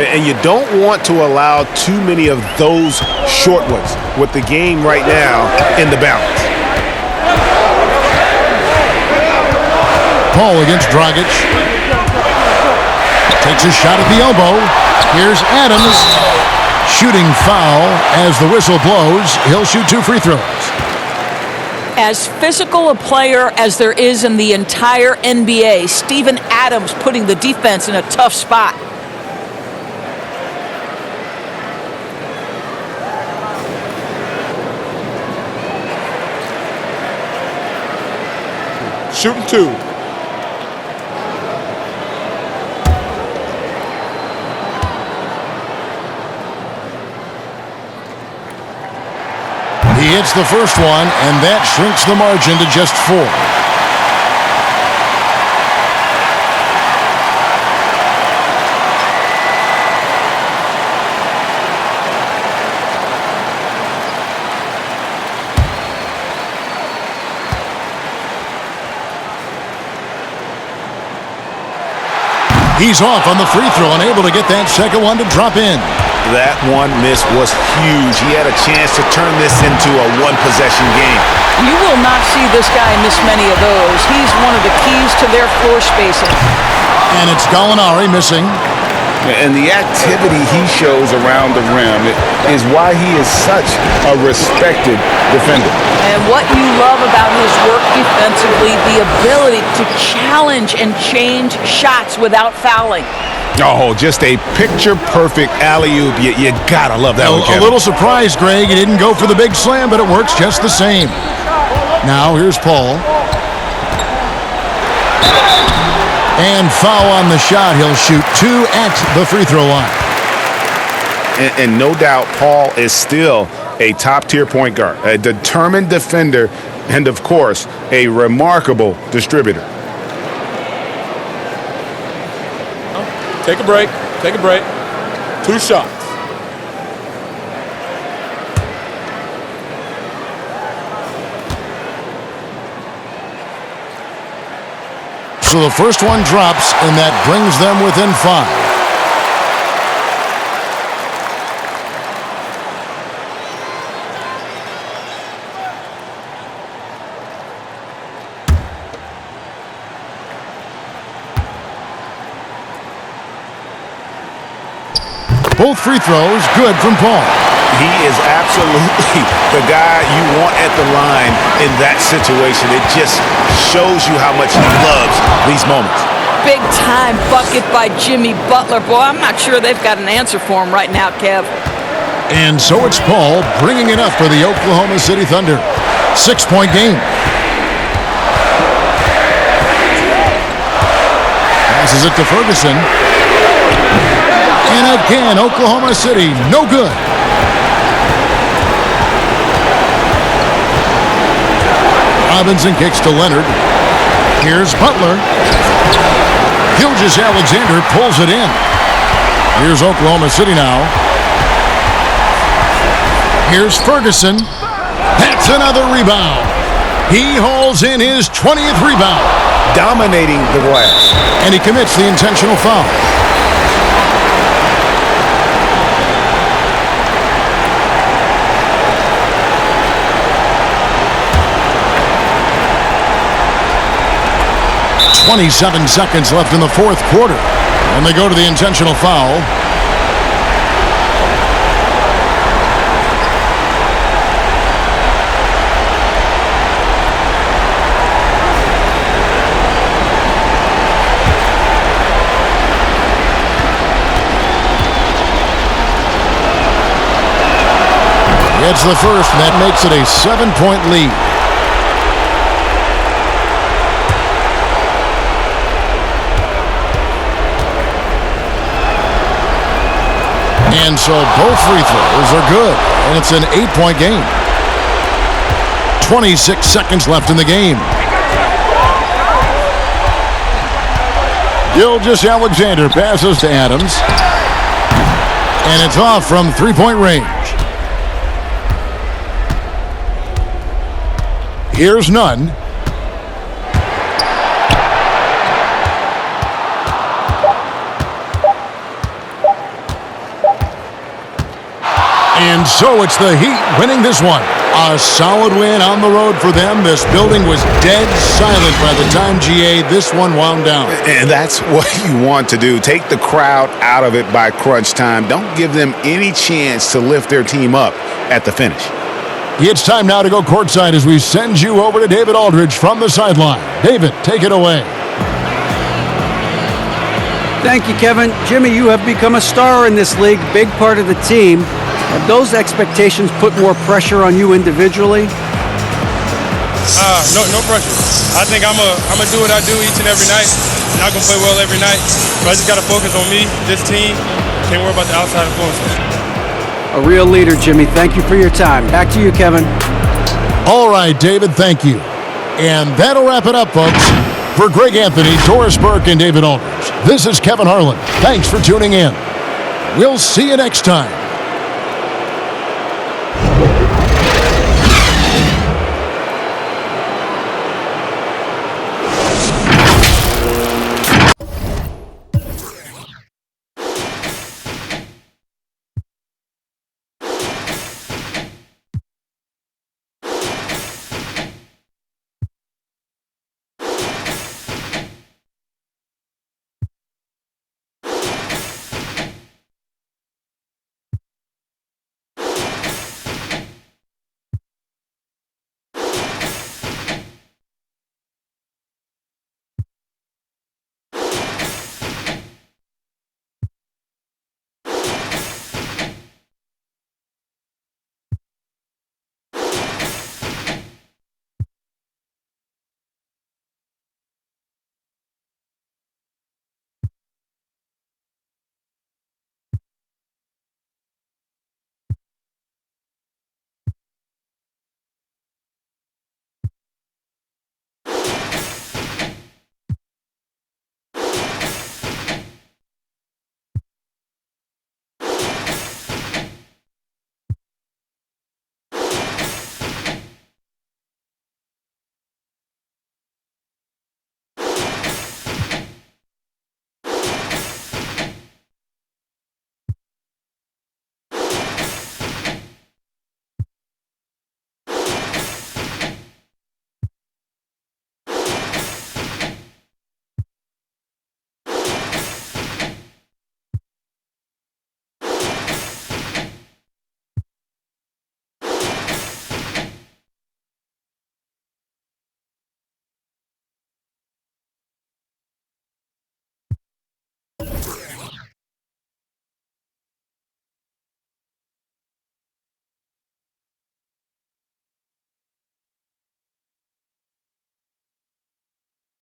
Speaker 9: And you don't want to allow too many of those short ones with the game right now in the balance.
Speaker 1: Paul against Dragic. Takes a shot at the elbow. Here's Adams. Shooting foul as the whistle blows. He'll shoot 2 free throws.
Speaker 3: As physical a player as there is in the entire NBA, Steven Adams putting the defense in a tough spot.
Speaker 8: Shooting 2.
Speaker 1: He hits the first one, and that shrinks the margin to just 4. He's off on the free throw, unable to get that second one to drop in.
Speaker 2: That one miss was huge. He had a chance to turn this into a one-possession game.
Speaker 3: You will not see this guy miss many of those. He's one of the keys to their floor spacing.
Speaker 1: And it's Gallinari missing.
Speaker 2: And the activity he shows around the rim is why he is such a respected defender.
Speaker 3: And what you love about his work defensively, the ability to challenge and change shots without fouling.
Speaker 2: Oh, just a picture-perfect alley-oop. You gotta love that one,
Speaker 1: A
Speaker 2: Kevin.
Speaker 1: little surprised, Greg. He didn't go for the big slam, but it works just the same. Now, here's Paul. And foul on the shot. He'll shoot 2 at the free throw line.
Speaker 2: And no doubt, Paul is still a top-tier point guard, a determined defender, and, of course, a remarkable distributor.
Speaker 8: Take a break. Take a break. 2 shots.
Speaker 1: So the first one drops, and that brings them within 5. Both free throws good from Paul.
Speaker 2: He is absolutely the guy you want at the line in that situation. It just shows you how much he loves these moments.
Speaker 3: Big time bucket by Jimmy Butler. Boy, I'm not sure they've got an answer for him right now, Kev.
Speaker 1: And so it's Paul bringing it up for the Oklahoma City Thunder. 6-point game. Passes it to Ferguson. And again, Oklahoma City, no good. Robinson kicks to Leonard. Here's Butler. Gilgeous-Alexander pulls it in. Here's Oklahoma City now. Here's Ferguson. That's another rebound. He hauls in his 20th rebound.
Speaker 2: Dominating the glass.
Speaker 1: And he commits the intentional foul. .27 seconds left in the fourth quarter. And they go to the intentional foul. That's the first, and that makes it a 7-point lead. And so both free throws are good, and it's an 8-point game. 26 seconds left in the game. Gilgeous-Alexander passes to Adams. And it's off from three-point range. Here's Nunn. And so it's the Heat winning this one. A solid win on the road for them. This building was dead silent by the time, GA, this one wound down.
Speaker 2: And that's what you want to do. Take the crowd out of it by crunch time. Don't give them any chance to lift their team up at the finish.
Speaker 1: It's time now to go courtside as we send you over to David Aldridge from the sideline. David, take it away.
Speaker 5: Thank you, Kevin. Jimmy, you have become a star in this league, big part of the team. Have those expectations put more pressure on you individually?
Speaker 10: No pressure. I think I'm gonna do what I do each and every night. I'm not gonna play well every night, but I just gotta focus on me, this team. Can't worry about the outside influences.
Speaker 5: A real leader, Jimmy. Thank you for your time. Back to you, Kevin.
Speaker 1: All right, David, thank you. And that'll wrap it up, folks. For Greg Anthony, Doris Burke, and David Aldridge, this is Kevin Harlan. Thanks for tuning in. We'll see you next time.